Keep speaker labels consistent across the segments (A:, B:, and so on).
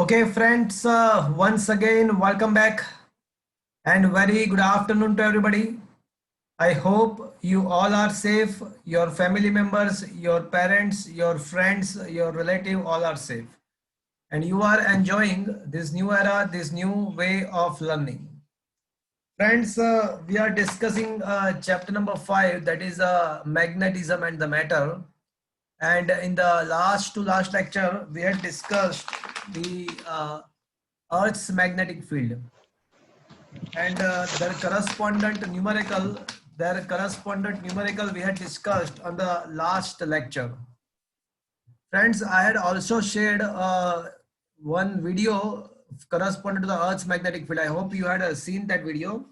A: Okay, friends, once again, welcome back and very good afternoon to everybody. I hope you all are safe, your family members, your parents, your friends, your relative, all are safe. And you are enjoying this new era, this new way of learning. Friends, we are discussing chapter number 5, that is magnetism and the matter. And in the last lecture, we had discussed the Earth's magnetic field and their correspondent numerical we had discussed on the last lecture. Friends, I had also shared one video corresponding to the Earth's magnetic field. I hope you had seen that video,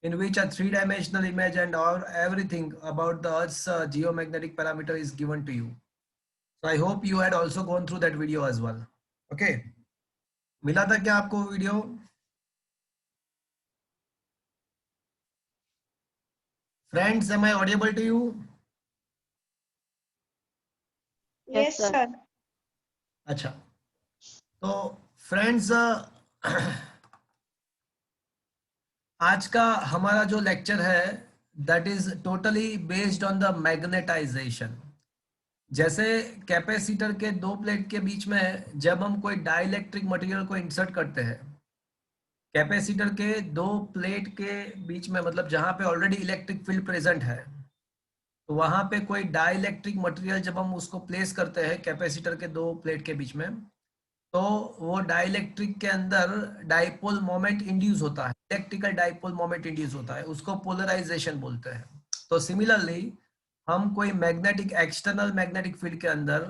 A: in which a three-dimensional image and all everything about the Earth's geomagnetic parameter is given to you. So I hope you had also gone through that video as well. Okay, मिला था क्या आपको video? Friends, am I audible to you?
B: Yes, sir.
A: अच्छा, तो friends आज का हमारा जो लेक्चर है that is totally based on the magnetization. जैसे कैपेसिटर के दो प्लेट के बीच में जब हम कोई डाइलेक्ट्रिक मटेरियल को इंसर्ट करते हैं, कैपेसिटर के दो प्लेट के बीच में, मतलब जहां पे ऑलरेडी इलेक्ट्रिक फील्ड प्रेजेंट है, तो वहां पे कोई डाइलेक्ट्रिक मटेरियल जब हम उसको प्लेस करते हैं कैपेसिटर के दो प्लेट के बीच में, तो वो डाइलेक्ट्रिक के अंदर डाइपोल मोमेंट इंड्यूस होता है, इलेक्ट्रिकल डाइपोल मोमेंट इंड्यूस होता है, उसको पोलराइजेशन बोलते हैं. तो सिमिलरली हम कोई मैग्नेटिक एक्सटर्नल मैग्नेटिक फील्ड के अंदर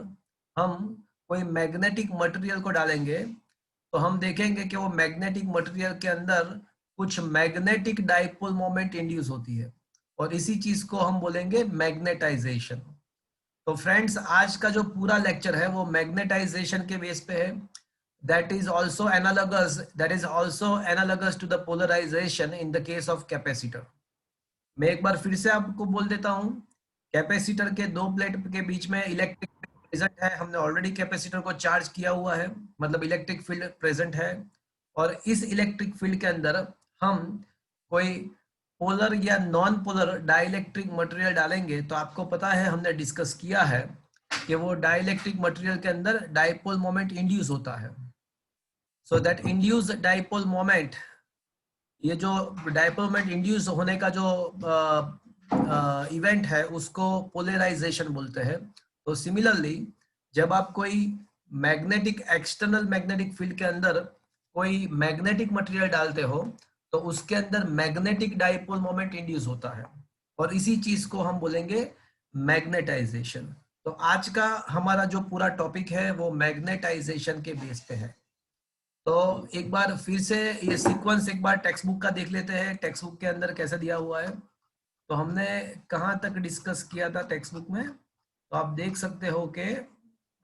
A: हम कोई मैग्नेटिक मटेरियल को डालेंगे, तो हम देखेंगे कि वो मैग्नेटिक मटेरियल के अंदर कुछ मैग्नेटिक डाइपोल मोमेंट इंड्यूस होती है, और इसी चीज को हम बोलेंगे मैग्नेटाइजेशन. तो फ्रेंड्स, आज का जो पूरा लेक्चर है वो मैग्नेटाइजेशन के बेस पे है. that is also analogous to the polarization in the case of capacitor. मैं एक बार फिर से आपको बोल देता हूं, कैपेसिटर के दो प्लेट के बीच में इलेक्ट्रिक फील्ड प्रेजेंट है. हमने ऑलरेडी कैपेसिटर को चार्ज किया हुआ है, मतलब इलेक्ट्रिक फील्ड प्रेजेंट है, और इस इलेक्ट्रिक फील्ड के अंदर हम कोई पोलर या नॉन पोलर डाइलेक्ट्रिक मटेरियल डालेंगे. तो आपको पता है, हमने डिस्कस किया है कि वो डाइलेक्ट्रिक मटेरियल के अंदर डाइपोल मोमेंट इंड्यूस होता है. So that induce dipole moment, ये जो डाइपोल मोमेंट इंड्यूस होने का जो इवेंट है उसको पोलराइजेशन बोलते हैं. तो सिमिलरली जब आप कोई मैग्नेटिक एक्सटर्नल मैग्नेटिक फील्ड के अंदर कोई मैग्नेटिक मटेरियल डालते हो, तो उसके अंदर मैग्नेटिक डाइपोल मोमेंट इंड्यूस होता है, और इसी चीज को हम बोलेंगे मैग्नेटाइजेशन. तो आज का हमारा जो पूरा टॉपिक है वो मैग्नेटाइजेशन के बेस पे है. तो एक बार फिर से ये सीक्वेंस एक बार टेक्स्ट बुक का देख लेते हैं, टेक्स्ट बुक के अंदर कैसे दिया हुआ है. तो हमने कहाँ तक डिस्कस किया था टेक्स्ट बुक में, तो आप देख सकते हो कि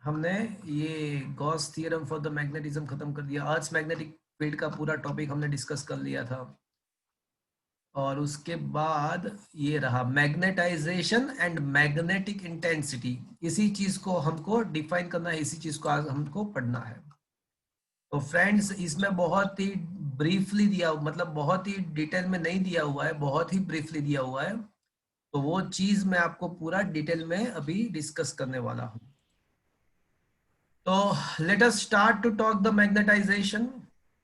A: हमने ये Gauss theorem for the magnetism खत्म कर दिया. अर्थ मैग्नेटिक फील्ड का पूरा टॉपिक हमने डिस्कस कर लिया था, और उसके बाद ये रहा मैग्नेटाइजेशन एंड मैग्नेटिक इंटेंसिटी. इसी चीज को हमको डिफाइन करना है, इसी चीज को आज हमको पढ़ना है. तो फ्रेंड्स, इसमें बहुत ही ब्रीफली दिया, मतलब बहुत ही डिटेल में नहीं दिया हुआ है, बहुत ही ब्रीफली दिया हुआ है. तो वो चीज मैं आपको पूरा डिटेल में अभी डिस्कस करने वाला हूं. तो let us start to talk the magnetization.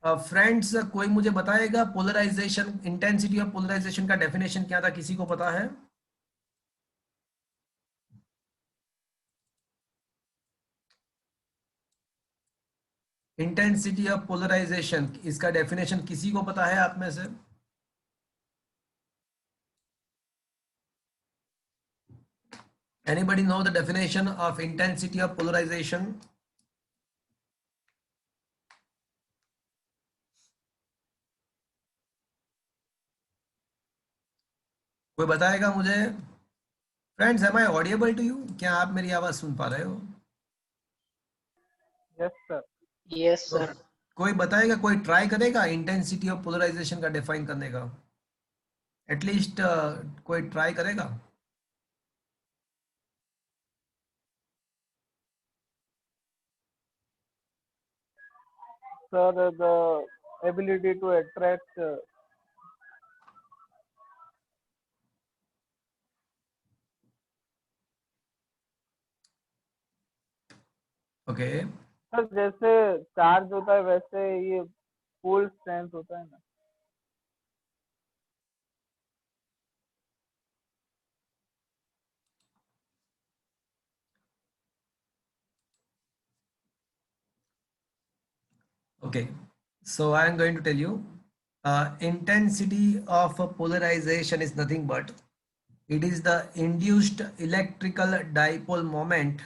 A: Friends, कोई मुझे बताएगा पोलराइजेशन, इंटेंसिटी ऑफ पोलराइजेशन का डेफिनेशन क्या था? किसी को पता है? इंटेंसिटी ऑफ पोलराइजेशन, इसका डेफिनेशन किसी को पता है आप में से? Anybody know the definition of intensity of polarization? कोई बताएगा मुझे? Friends, am I audible to you? क्या आप मेरी आवाज सुन पा रहे हो?
B: Yes sir. यस
A: तो
B: सर.
A: कोई बताएगा, कोई ट्राई करेगा इंटेंसिटी ऑफ पोलराइजेशन का डिफाइन करने का? एटलीस्ट कोई ट्राई करेगा?
C: sir, the ability to attract.
A: Okay,
C: sir जैसे चार्ज होता है वैसे ये फुल स्ट्रेंथ होता है ना।
A: okay. So I am going to tell you, intensity of a polarization is nothing but it is the induced electrical dipole moment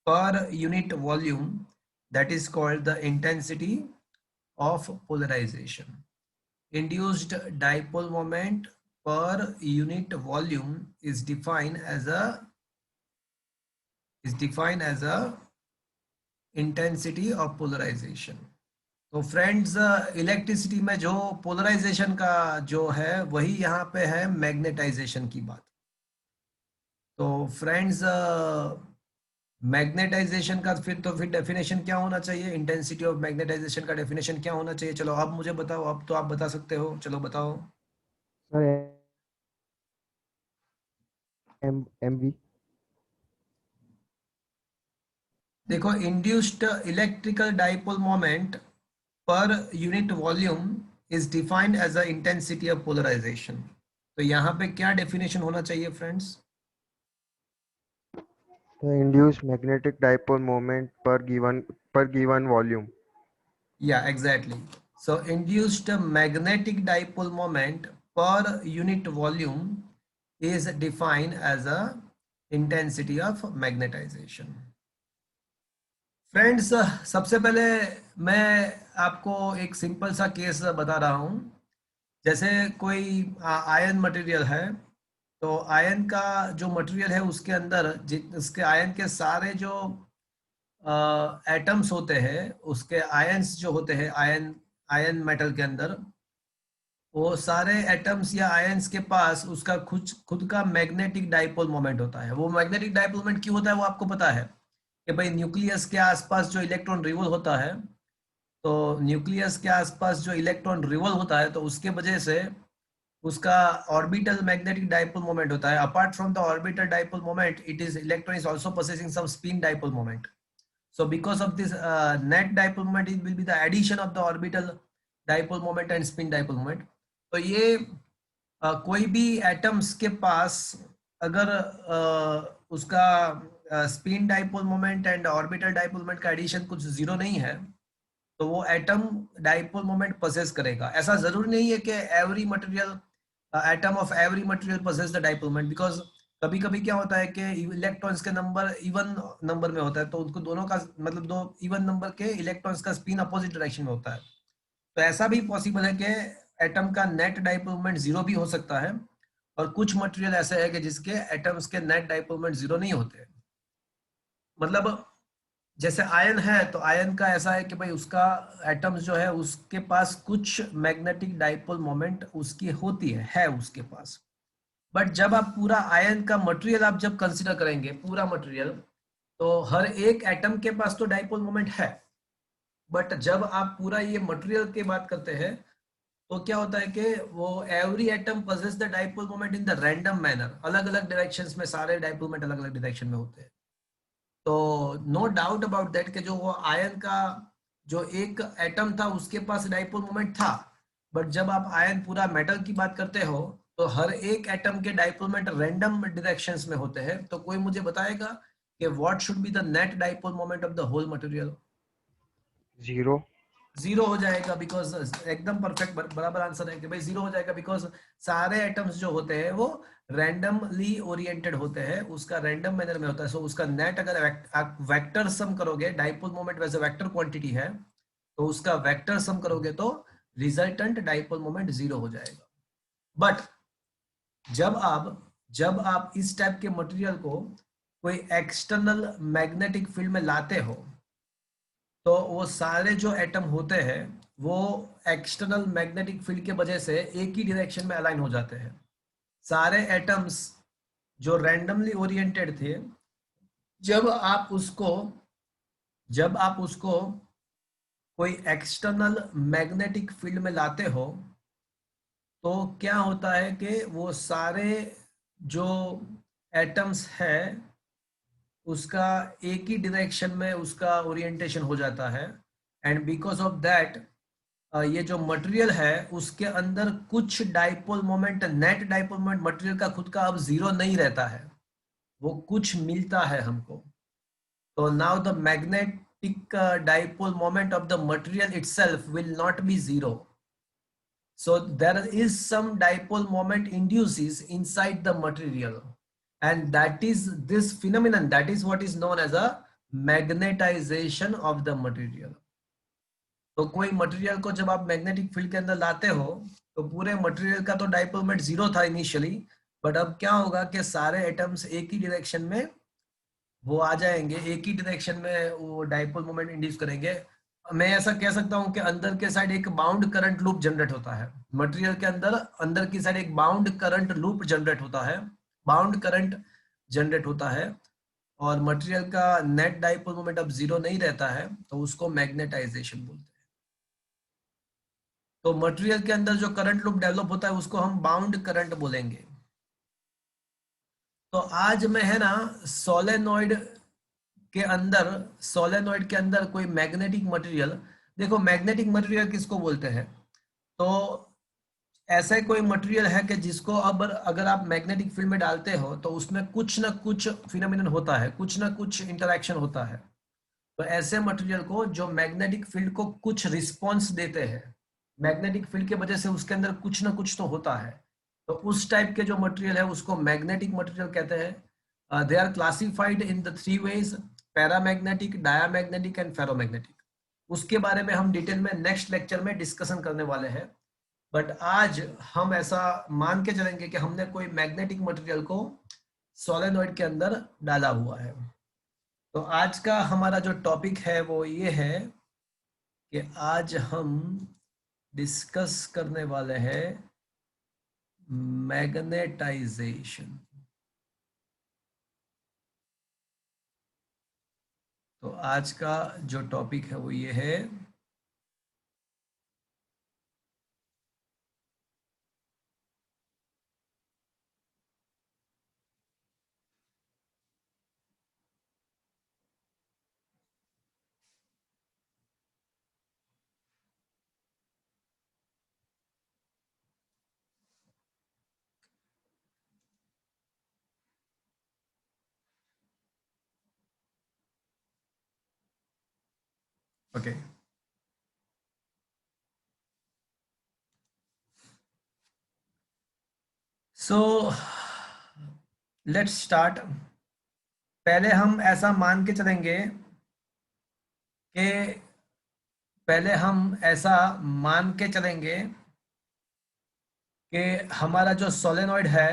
A: per unit volume, that is called the intensity of polarization. Induced dipole moment per unit volume is defined as a intensity of polarization. तो friends, electricity में जो polarisation का जो है वही यहाँ पे है मैग्नेटाइजेशन की बात। तो फ्रेंड्स, मैग्नेटाइजेशन का फिर डेफिनेशन क्या होना चाहिए, इंटेंसिटी ऑफ मैग्नेटाइजेशन का डेफिनेशन क्या होना चाहिए? चलो अब मुझे बताओ, अब तो आप बता सकते हो, चलो बताओ।
D: Sir M V.
A: देखो, induced electrical dipole moment per unit volume is defined as a intensity of polarisation. तो यहाँ पे क्या डेफिनेशन होना चाहिए friends?
D: The induced magnetic dipole moment per given volume.
A: Yeah, exactly. So induced magnetic dipole moment per unit volume is defined as a intensity of magnetization. Friends, सबसे पहले मैं आपको एक सिंपल सा केस बता रहा हूँ। जैसे कोई आयन मटेरियल है, तो आयन का जो मटेरियल है उसके अंदर उसके आयन के सारे जो एटम्स होते हैं, उसके आयंस जो होते हैं आयन मेटल के अंदर, वो सारे एटम्स या आयंस के पास उसका खुद का मैग्नेटिक डाइपोल मोमेंट होता है। वो मैग्नेटिक डाइपोल मोमेंट क्यों होता है वो आपको पता है कि भाई न्यूक्लियस के आसपास जो इलेक्ट्रॉन रिवॉल्व होता है, तो न्यूक्लियस के आसपास जो इलेक्ट्रॉन रिवॉल्व होता है तो उसके वजह से उसका ऑर्बिटल मैग्नेटिक डाइपोल मोमेंट होता है। Apart from the orbital dipole moment, it is electron is also possessing some spin dipole moment. So because of this net dipole moment, it will be the addition of the orbital dipole moment and spin dipole moment. तो ये कोई भी atoms के पास अगर उसका spin dipole moment and orbital dipole moment का addition कुछ zero नहीं है, तो वो एटम डाइपोल मोमेंट पोसेस करेगा। ऐसा जरूरी नहीं है कि every material atom of every material possess the dipole moment, because कभी कभी क्या होता है कि इलेक्ट्रॉन्स के नंबर इवन नंबर में होता है, तो उनको दोनों का मतलब दो इवन नंबर के इलेक्ट्रॉन्स का स्पिन अपोजिट डायरेक्शन में होता है। तो ऐसा भी पॉसिबल है कि एटम का नेट डाइपोल मोमेंट जीरो भी हो सकता है, और कुछ मटेरियल ऐसे है कि जिसके एटम्स के नेट डाइपोल मोमेंट जीरो नहीं होते। मतलब जैसे आयन है, तो आयन का ऐसा है कि भाई उसका एटम्स जो है उसके पास कुछ मैग्नेटिक डाइपोल मोमेंट उसकी होती है उसके पास। बट जब आप पूरा आयन का मटेरियल आप जब कंसिडर करेंगे, पूरा मटेरियल, तो हर एक एटम के पास तो डाइपोल मोमेंट है, बट जब आप पूरा ये मटेरियल की बात करते हैं तो क्या होता है कि वो every atom possess the dipole moment in the random manner. अलग अलग डायरेक्शंस में सारे डाइपोल मोमेंट अलग अलग डायरेक्शन में होते हैं। तो नो डाउट अबाउट दैट कि जो वो आयन का जो एक एटम था उसके पास डाइपोल मोमेंट था, बट जब आप आयन पूरा मेटल की बात करते हो तो हर एक एटम के डाइपोल मोमेंट रैंडम डायरेक्शंस में होते हैं। तो कोई मुझे बताएगा कि what should be the net dipole moment of the whole material? Zero हो जाएगा, बिकॉज एकदम परफेक्ट बराबर आंसर है कि भाई जीरो हो जाएगा, बिकॉज सारे एटम्स जो होते हैं वो रैंडमली ओरिएंटेड होते हैं, उसका रैंडम मैनर में होता है। सो उसका नेट अगर आप वेक्टर सम करोगे, डाइपोल मोमेंट वैसे वेक्टर क्वांटिटी है, तो उसका वेक्टर सम करोगे तो रिजल्टेंट डाइपोल मोमेंट जीरो हो जाएगा। बट जब आप इस टाइप के मटेरियल को कोई एक्सटर्नल मैग्नेटिक फील्ड में लाते हो, तो वो सारे जो एटम होते हैं वो एक्सटर्नल मैग्नेटिक फील्ड के वजह से एक ही डायरेक्शन में अलाइन हो जाते हैं। सारे एटम्स जो रैंडमली ओरिएंटेड थे, जब आप उसको कोई एक्सटर्नल मैग्नेटिक फील्ड में लाते हो तो क्या होता है कि वो सारे जो एटम्स है उसका एक ही डायरेक्शन में उसका ओरिएंटेशन हो जाता है, एंड बिकॉज ऑफ दैट ये जो मटेरियल है उसके अंदर कुछ dipole moment, net dipole moment material का खुद का अब जीरो नहीं रहता है, वो कुछ मिलता है हमको। तो now the magnetic dipole moment of the material itself will not be zero, so there is some dipole moment induces inside the material, and that is this phenomenon, that is what is known as a magnetization of the material. तो कोई material को जब आप magnetic field के अंदर लाते हो तो पूरे मटेरियल का तो डाइपोल मोमेंट जीरो था इनिशियली, बट अब क्या होगा कि सारे एटम्स एक ही डायरेक्शन में वो आ जाएंगे, एक ही डायरेक्शन में वो डाइपोल मोमेंट इंड्यूस करेंगे। मैं ऐसा कह सकता हूं कि अंदर के साइड एक बाउंड करंट लूप जनरेट होता है, मटेरियल के अंदर अंदर की साइड एक बाउंड करंट लूप जनरेट होता है, बाउंड करंट जनरेट होता है, और मटेरियल का नेट डाइपोल मोमेंट अब जीरो नहीं रहता है, तो उसको मैग्नेटाइजेशन बोलते हैं। तो मटेरियल के अंदर जो करंट लूप डेवलप होता है उसको हम बाउंड करंट बोलेंगे। तो आज मैं है ना सोलेनॉइड के अंदर कोई मैग्नेटिक मटेरियल, देखो मैग्नेटिक मटेरियल किसको बोलते हैं, तो ऐसा कोई मटेरियल है कि जिसको अब अगर आप मैग्नेटिक फील्ड में डालते हो तो उसमें कुछ ना कुछ फिनोमिनन होता है, कुछ ना कुछ इंटरेक्शन होता है। तो ऐसे मटेरियल को जो मैग्नेटिक फील्ड को कुछ रिस्पॉन्स देते हैं, मैग्नेटिक फील्ड की वजह से उसके अंदर कुछ ना कुछ तो होता है, तो उस टाइप के जो मटेरियल है उसको मैग्नेटिक मटेरियल कहते हैं। They are classified in the three ways, paramagnetic, diamagnetic and ferromagnetic. उसके बारे में हम डिटेल में नेक्स्ट लेक्चर में डिस्कशन करने वाले हैं, बट आज हम ऐसा मान के चलेंगे कि हमने कोई मैग्नेटिक मटेरियल को सोलेनॉइड के अंदर डाला हुआ है। तो आज का हमारा जो टॉपिक है वो ये है कि आज हम डिस्कस करने वाले हैं मैग्नेटाइजेशन। तो आज का जो टॉपिक है वो ये है ओके सो लेट्स स्टार्ट। पहले हम ऐसा मान के चलेंगे कि कि हमारा जो सोलेनॉइड है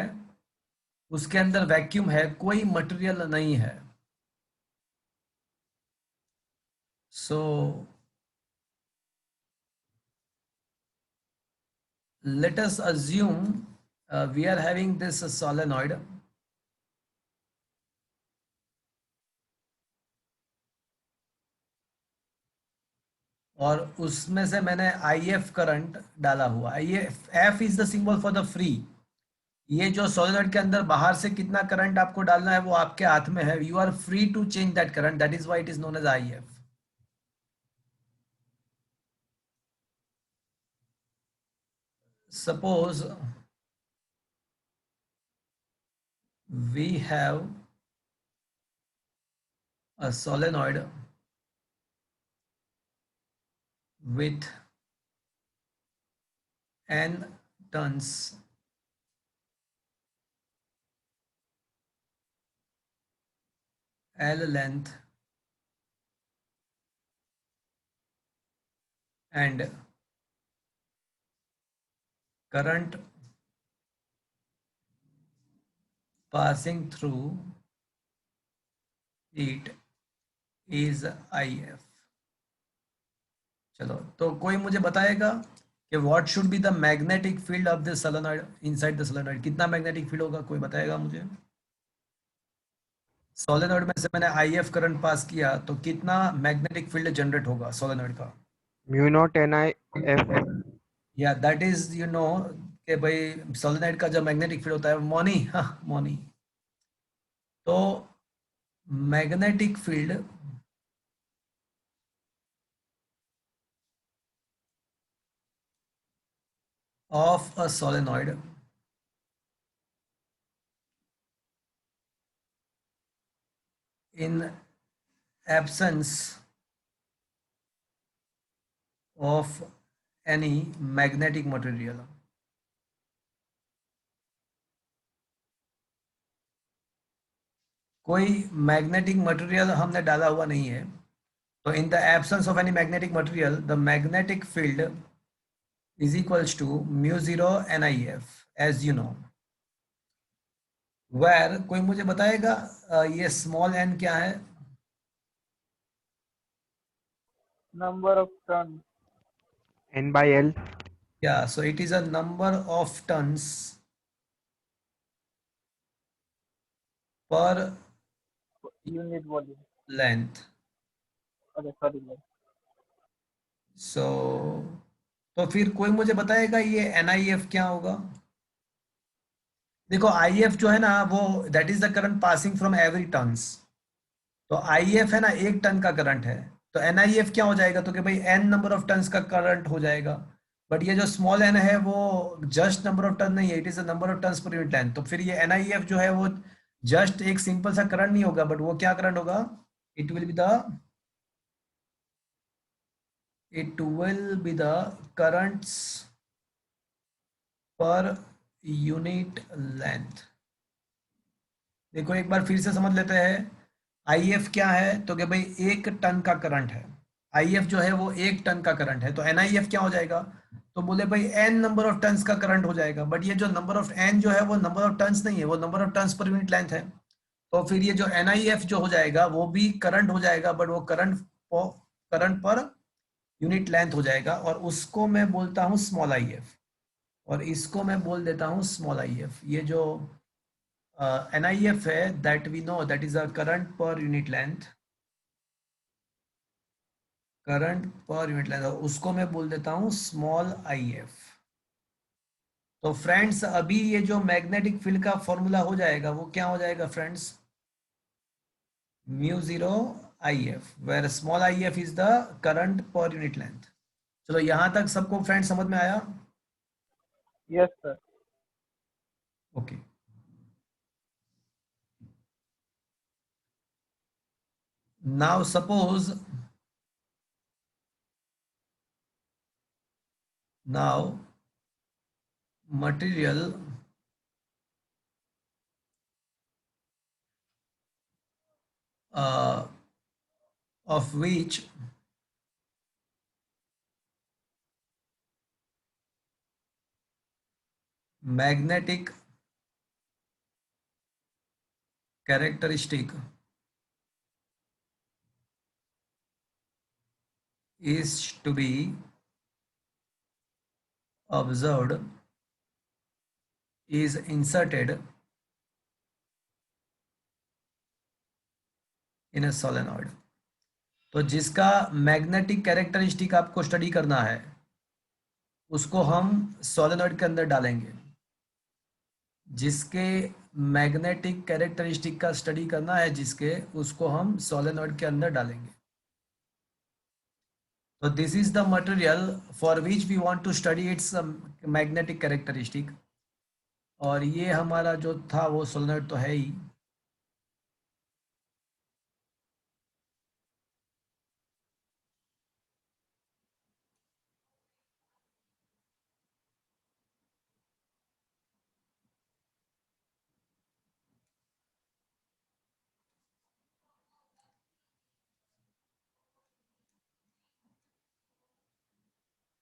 A: उसके अंदर वैक्यूम है, कोई मटेरियल नहीं है। सो let us assume we are having this solenoid, और उसमें से मैंने IF करंट डाला हुआ। F is the symbol for the free. ये जो सोलेनॉइड के अंदर बाहर से कितना करंट आपको डालना है वो आपके हाथ में है, you are free to change that current, that is why it is known as IF। Suppose we have a solenoid with n turns L length and current passing through it is IF। चलो, तो कोई मुझे बताएगा कि what should be the magnetic field of the solenoid inside the solenoid, कितना magnetic field होगा, कोई बताएगा मुझे। सोलेनॉइड में से मैंने IF करंट पास किया तो कितना मैग्नेटिक फील्ड जनरेट होगा सोलेनॉइड का।
D: Mu not an I F
A: या दैट इज यू नो कि भाई सोलेनोइड का जो मैग्नेटिक फील्ड होता है मोनी, हाँ मोनी। तो magnetic field of a solenoid in absence of any magnetic material. कोई मैग्नेटिक मटेरियल हमने डाला हुआ नहीं है, तो in the absence of any magnetic material the magnetic field is equals to mu zero N I F, as you know. Where कोई मुझे बताएगा ये स्मॉल एन क्या है?
C: number of turns.
D: N by L
A: या so it is a number of turns per
C: Unit volume.
A: Length.
C: Okay, sorry.
A: So तो फिर कोई मुझे बताएगा ये NIF क्या होगा? देखो IF जो है ना वो that is the current passing from every turns. तो IF है ना 1 टन का करंट है, तो NIF क्या हो जाएगा? तो कि भाई n नंबर ऑफ टन्स का करंट हो जाएगा। बट ये जो स्मॉल n है वो जस्ट नंबर ऑफ टन नहीं है, it is the number of turns per unit length. तो फिर ये NIF जो है वो जस्ट एक सिंपल सा करंट नहीं होगा, बट वो क्या करंट होगा? It will be the currents पर यूनिट लेंथ। देखो एक बार फिर से समझ लेते हैं। IF क्या है? तो कि भाई 1 टन का करंट है। IF जो है वो 1 टन का करंट है, तो NIF क्या हो जाएगा? तो बोले भाई n नंबर ऑफ टन्स का करंट हो जाएगा। बट ये जो नंबर ऑफ n जो है वो नंबर ऑफ टन्स नहीं है, वो number of turns per unit length है। तो फिर ये जो NIF जो हो जाएगा वो भी करंट हो जाएगा, बट वो करंट पर यूनिट लेंथ हो जाएगा, और उसको मैं बोलता हूँ स्मॉल IF, और इसको मैं बोल देता हूँ स्मॉल IF। ये जो NIF है that we know that is a current per unit length, current per unit length, उसको मैं बोल देता हूँ स्मॉल IF। तो फ्रेंड्स अभी ये जो मैग्नेटिक फील्ड का फॉर्मूला हो जाएगा वो क्या हो जाएगा friends? Mu zero IF, where small IF is the current per unit length. चलो यहां तक सबको फ्रेंड्स समझ में आया?
C: Yes, sir.
A: Okay. Now suppose now material of which magnetic characteristic is to be observed is inserted in a solenoid। तो जिसका magnetic characteristic आपको स्टडी करना है उसको हम सोलेनॉइड के अंदर डालेंगे। जिसके मैग्नेटिक कैरेक्टरिस्टिक का स्टडी करना है जिसके, उसको हम सोलेनॉइड के अंदर डालेंगे। तो this is the material for which we want to study its magnetic characteristic. और ये हमारा जो था वो सोलेनॉइड तो है ही।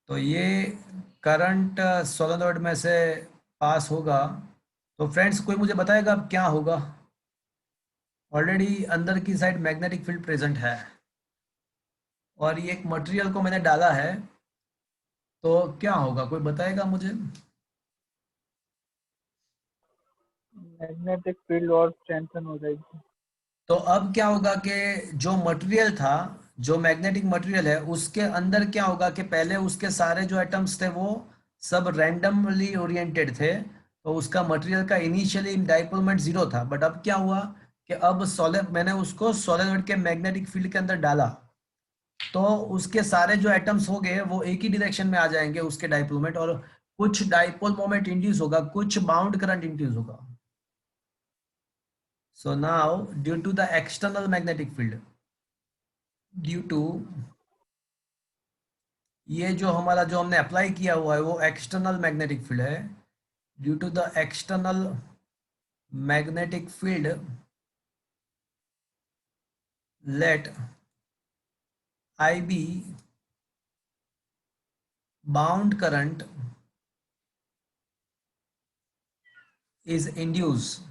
A: तो ये करंट सोलेनॉइड में से पास होगा। तो फ्रेंड्स कोई मुझे बताएगा अब क्या होगा? ऑलरेडी अंदर की साइड मैग्नेटिक फील्ड प्रेजेंट है, और ये एक मटेरियल को मैंने डाला है, तो क्या होगा कोई बताएगा मुझे?
C: Magnetic field और strengthen हो जाएगी.
A: तो अब क्या होगा कि जो मटेरियल था, जो मैग्नेटिक मटेरियल है उसके अंदर क्या होगा कि पहले उसके सारे जो एटम्स थे वो सब रैंडमली ओरिएंटेड थे, तो उसका मटेरियल का इनिशियली डाइपोल मोमेंट जीरो था। बट अब क्या हुआ कि अब सॉलिड, मैंने उसको सॉलिड के मैग्नेटिक फील्ड के अंदर डाला, तो उसके सारे जो एटम्स हो गए वो एक ही डायरेक्शन में आ जाएंगे उसके डाइपोल मोमेंट, और कुछ डाइपोल मोमेंट इंड्यूस होगा, कुछ बाउंड करंट इंड्यूस होगा। So now due to the external magnetic field, due to ये जो हमारा जो हमने अप्लाई किया हुआ है वो एक्सटर्नल मैग्नेटिक फील्ड है, due to the external magnetic field let IB bound current is induced।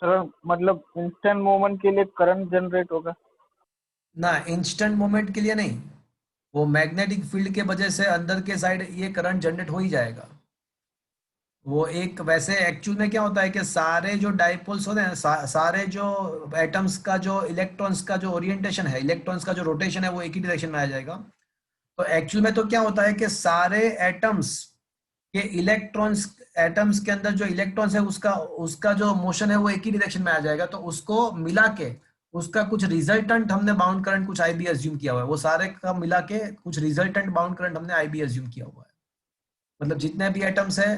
C: Sir मतलब इंस्टेंट मूवमेंट के लिए करंट जनरेट होगा?
A: ना, इंस्टेंट मोमेंट के लिए नहीं, वो मैग्नेटिक फील्ड के वजह से अंदर के साइड ये करंट जनरेट हो ही जाएगा। वो एक वैसे एक्चुअल में क्या होता है कि सारे जो डाइपोल्स होते हैं, सारे जो एटम्स का जो इलेक्ट्रॉन्स का जो ओरिएंटेशन है, इलेक्ट्रॉन्स का जो रोटेशन है वो एक ही डायरेक्शन में आ जाएगा। तो एक्चुअल में तो क्या होता है कि सारे एटम्स के इलेक्ट्रॉन्स, एटम्स के अंदर जो इलेक्ट्रॉन्स है उसका उसका जो मोशन है वो एक ही डायरेक्शन में आ जाएगा, तो उसको मिला के उसका कुछ रिजल्टेंट हमने बाउंड करंट कुछ IB एज्यूम किया हुआ है, वो सारे का मिला के कुछ रिजल्टेंट बाउंड करंट हमने IB एज्यूम किया हुआ है। मतलब जितने भी एटम्स है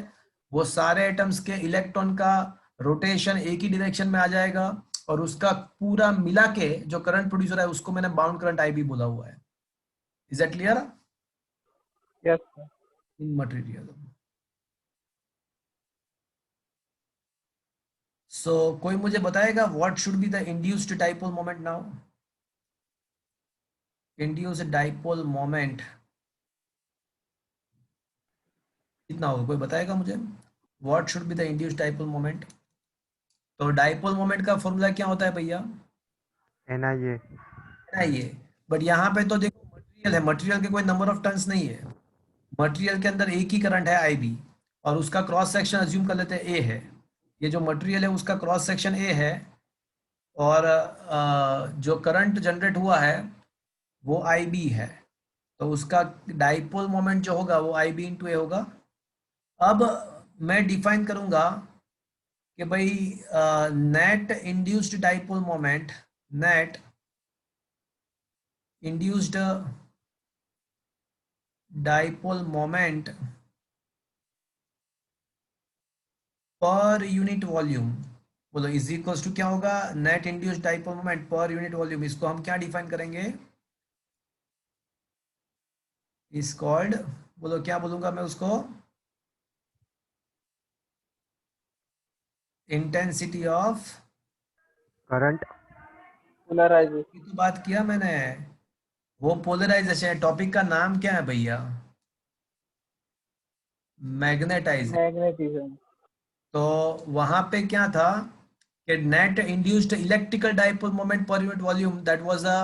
A: वो सारे एटम्स के इलेक्ट्रॉन का रोटेशन एक ही डायरेक्शन में आ जाएगा, और उसका पूरा मिला के जो करंट प्रोड्यूस हो रहा है उसको मैंने बाउंड करंट IB बोला हुआ है। Is that clear?
C: Yes sir.
A: In material. So कोई मुझे बताएगा what should be the induced dipole moment now? Induced dipole moment कितना होगा, कोई बताएगा मुझे? What should be the induced dipole moment? तो डाइपोल मोमेंट का फॉर्मूला क्या होता है भैया?
D: NIA।
A: ना ये, बट यहाँ पे तो देखो मटेरियल है, मटेरियल के कोई नंबर ऑफ टर्न्स नहीं है, मटेरियल के अंदर एक ही करंट है IB, और उसका क्रॉस सेक्शन अज्यूम कर लेते हैं A है। ये जो मटेरियल है उसका क्रॉस सेक्शन A है, और जो करंट जनरेट हुआ है वो IB है, तो उसका डाइपोल मोमेंट जो होगा वो IB इंटू A होगा। अब मैं डिफाइन करूंगा कि भाई net induced dipole moment, net induced dipole moment per unit volume, बोलो इज इक्वल्स टू क्या होगा, net induced dipole moment per unit volume. इसको हम क्या डिफाइन करेंगे? इज कॉल्ड, बोलो क्या बोलूंगा मैं उसको? Intensity of,
D: current.
C: पोलराइजेशन।
A: ये तो बात किया मैंने, वो पोलराइजेशन। टॉपिक का नाम क्या है भैया? मैग्नेटाइज।
C: मैग्नेटिज्म।
A: तो वहां पे क्या था कि net induced electrical dipole moment per unit volume, that was a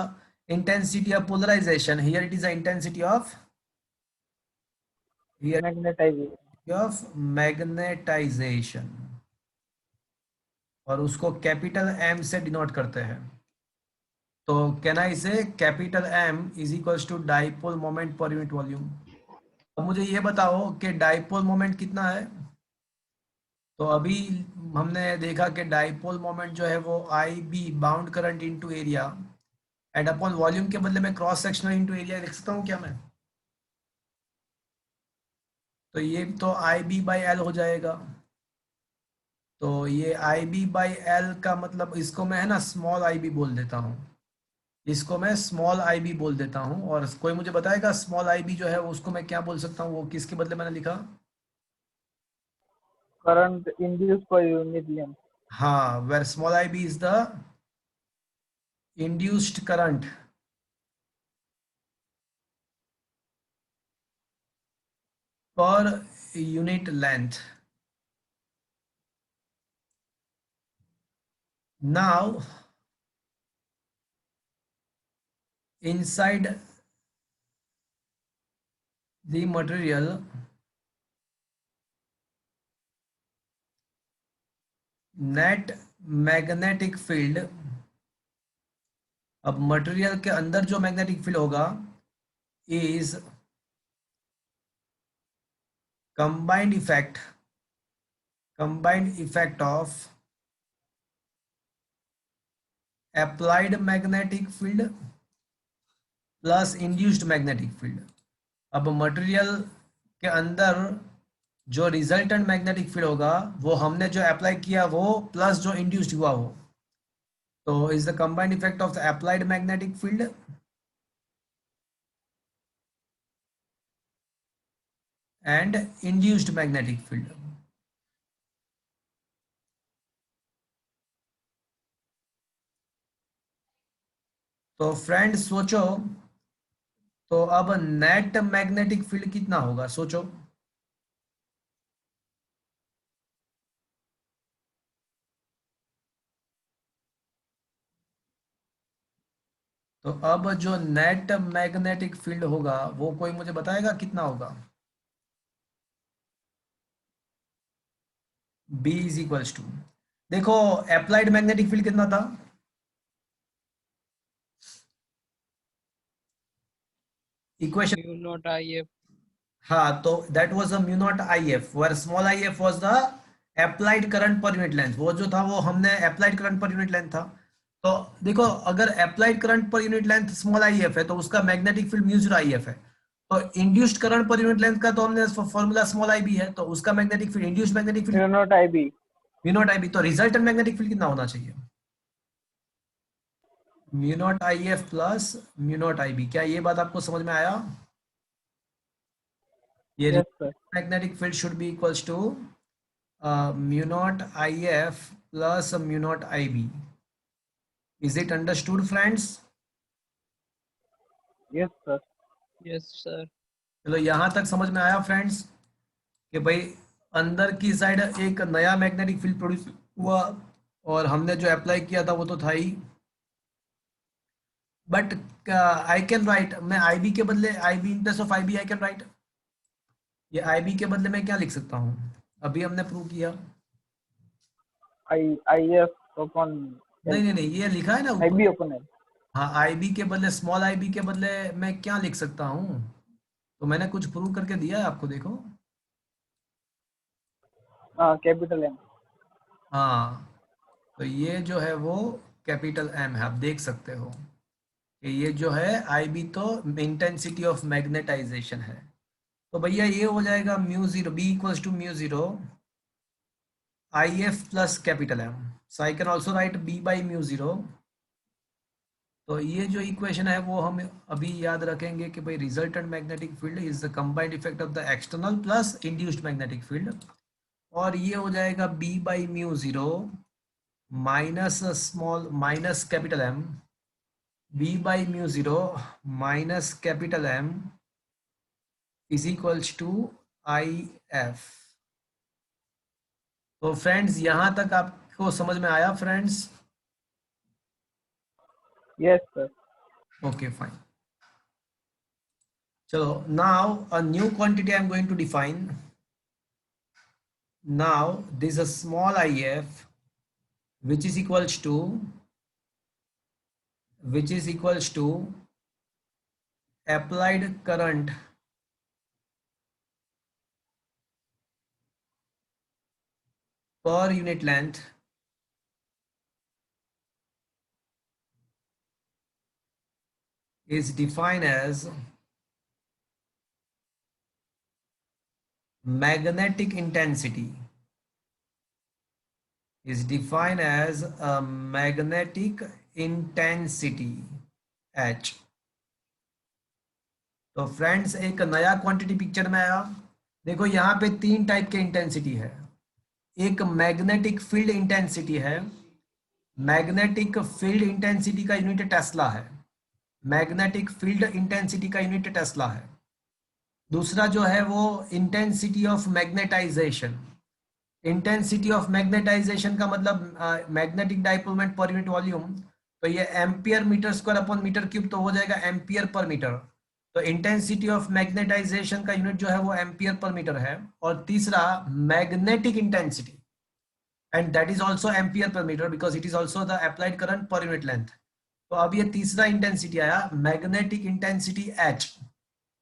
A: intensity of polarisation, here it is the intensity of, here
C: magnetisation.
A: Of magnetisation, और उसको कैपिटल M से डिनोट करते हैं। तो कहना इसे capital M is equals to dipole moment per unit volume. अब मुझे ये बताओ कि डाइपोल मोमेंट कितना है? तो अभी हमने देखा कि डाइपोल मोमेंट जो है वो IB bound current into area, and upon volume के बदले में क्रॉस सेक्शनल इनटू एरिया लिख सकता हूँ क्या मैं? तो ये तो IB बाई L हो जाएगा। तो ये IB बाई L का मतलब, इसको मैं है ना स्मॉल IB बोल देता हूँ, इसको मैं स्मॉल IB बोल देता हूँ। और कोई मुझे बताएगा स्मॉल IB जो है उसको मैं क्या बोल सकता हूँ, वो किसके बदले मैंने लिखा?
C: Current induce per unit length.
A: हाँ, where small IB is the induced current per unit length. Now inside the material, net magnetic field अब मटेरियल के अंदर जो मैग्नेटिक फील्ड होगा is combined effect of applied magnetic field plus induced magnetic field. अब material के अंदर जो resultant magnetic field होगा वो हमने जो अप्लाई किया वो प्लस जो इंड्यूस्ड हुआ वो, तो is the combined effect of the applied magnetic field and induced magnetic field. तो फ्रेंड्स सोचो, तो अब नेट मैग्नेटिक फील्ड कितना होगा सोचो। तो अब जो नेट मैग्नेटिक फील्ड होगा वो कोई मुझे बताएगा कितना होगा? B इज इक्वल्स टू, देखो अप्लाइड मैग्नेटिक फील्ड कितना था? Equation
B: mu not IF।
A: हाँ, तो that was a mu not IF where small IF was the applied current per unit length. वो जो था वो हमने applied current per unit length था। तो देखो अगर applied current per unit length small IF है तो उसका magnetic field mu zero IF है। तो induced current per unit length का तो हमने फॉर्मूला स्मॉल IB है, तो उसका magnetic field induced magnetic field
C: mu naught IB।
A: Mu naught IB। तो रिजल्टेंट मैग्नेटिक फील्ड कितना होना चाहिए? Mu not IF plus mu naught IB। क्या ये बात आपको समझ में आया? ये
C: yes sir.
A: magnetic field should be equals to mu naught IF plus mu naught IB. Is it understood friends?
C: Yes sir.
B: Yes sir.
A: चलो यहाँ तक समझ में आया फ्रेंड्स कि भाई अंदर की साइड एक नया मैग्नेटिक फील्ड प्रोड्यूस हुआ और हमने जो अप्लाई किया था वो तो था ही, बट आई कैन राइट, मैं IB के बदले IB in place of IB I can write. ये IB के बदले मैं क्या लिख सकता हूँ? अभी हमने प्रूव किया।
C: IF upon
A: नहीं, ये लिखा है ना ऊपर।
C: IB upon L।
A: हाँ, IB के बदले स्मॉल IB के बदले मैं क्या लिख सकता हूँ? तो मैंने कुछ प्रूव करके दिया है आपको, देखो।
C: Capital M।
A: हाँ, तो ये जो है वो कैपिटल M है, आप देख सकते हो कि ये जो है IB तो इंटेंसिटी ऑफ मैग्नेटाइजेशन है। तो भैया ये हो जाएगा mu zero, B equals to mu zero IF plus capital M। So I can also write B by mu zero. तो ये जो इक्वेशन है वो हम अभी याद रखेंगे कि भाई resultant magnetic field is the combined effect of the external plus induced magnetic field, और ये हो जाएगा B by mu zero minus small minus capital M, B by mu zero minus capital M is equals to IF। तो friends यहाँ तक आपको समझ में आया friends?
C: Yes sir.
A: Okay, fine. So now a new quantity I'm going to define. Now this is a small IF which is equals to applied current per unit length is defined as magnetic intensity, is defined as a magnetic intensity H। तो friends एक नया quantity picture में आया। देखो यहाँ पे तीन type के इंटेंसिटी है। एक मैग्नेटिक फील्ड इंटेंसिटी है, मैग्नेटिक फील्ड इंटेंसिटी का यूनिट टेस्ला है, मैग्नेटिक फील्ड इंटेंसिटी का यूनिट टेस्ला है। दूसरा जो है वो intensity of magnetisation. Intensity of magnetisation का मतलब magnetic dipole moment per unit volume, तो ये ampere metre square upon metre cube, तो हो जाएगा एम्पियर पर मीटर। तो इंटेंसिटी ऑफ मैग्नेटाइजेशन का यूनिट जो है वो एम्पियर पर मीटर है। और तीसरा magnetic intensity, and that is also ampere per metre because it is also the applied current per unit length. तो अब ये तीसरा इंटेंसिटी आया, मैग्नेटिक इंटेंसिटी H।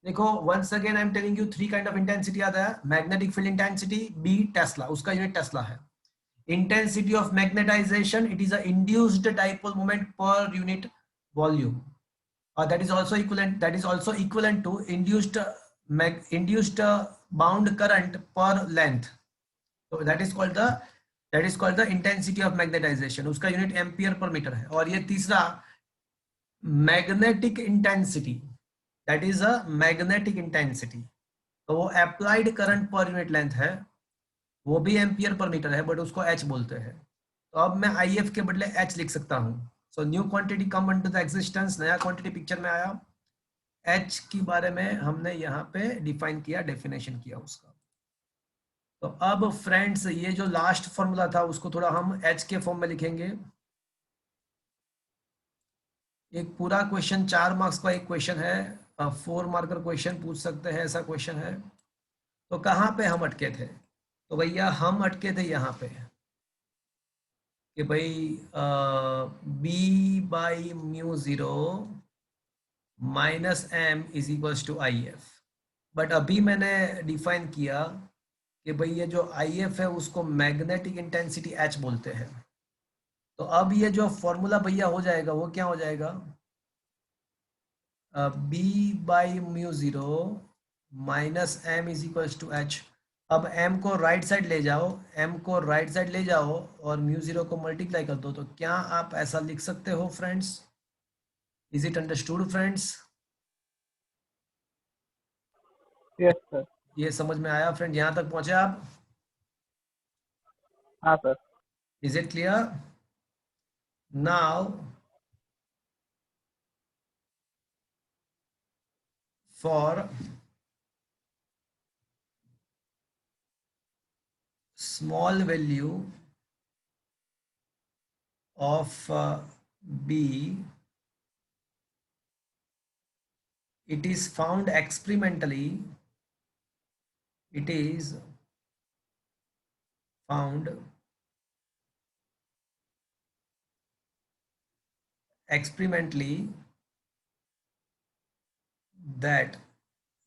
A: देखो once again I am telling you 3 kind of intensity आता है, magnetic field intensity, B tesla, उसका unit tesla है। Intensity of magnetisation, it is a induced dipole moment per unit volume, और that is also equivalent to induced bound current per length. So that is called the intensity of magnetization, उसका unit ampere per metre है। और ये तीसरा magnetic intensity, that is a magnetic intensity, तो वो applied current per unit length है, वो भी एम्पियर पर मीटर है, बट उसको एच बोलते हैं। तो अब मैं आई एफ के बदले एच लिख सकता हूँ। So new quantity come into the existence, नया क्वांटिटी पिक्चर में आया। एच के बारे में हमने यहाँ पे डिफाइन किया, डेफिनेशन किया उसका। तो अब फ्रेंड्स ये जो लास्ट फॉर्मूला था उसको थोड़ा हम एच के फॉर्म में लिखेंगे। एक पूरा क्वेश्चन 4 मार्क्स का एक क्वेश्चन है, 4 मार्कर क्वेश्चन पूछ सकते हैं, ऐसा क्वेश्चन है। तो कहाँ पे हम अटके थे? तो भैया हम अटके थे यहाँ पे कि भाई B by mu 0 minus M is equals to I F. But अभी मैंने डिफाइन किया कि भाई ये जो आई एफ है उसको मैग्नेटिक इंटेंसिटी एच बोलते हैं। तो अब ये जो फॉर्मूला भैया हो जाएगा वो क्या हो जाएगा, B by mu 0 minus M is equals to H. अब m को राइट साइड ले जाओ, m को राइट साइड ले जाओ और म्यू 0 को मल्टीप्लाई कर दो। तो क्या आप ऐसा लिख सकते हो friends? Is it understood friends?
C: Yes sir.
A: ये समझ में आया फ्रेंड? यहाँ तक पहुंचे आप?
C: हाँ sir.
A: Is it clear? Now for small value of B, it is found experimentally, it is found experimentally that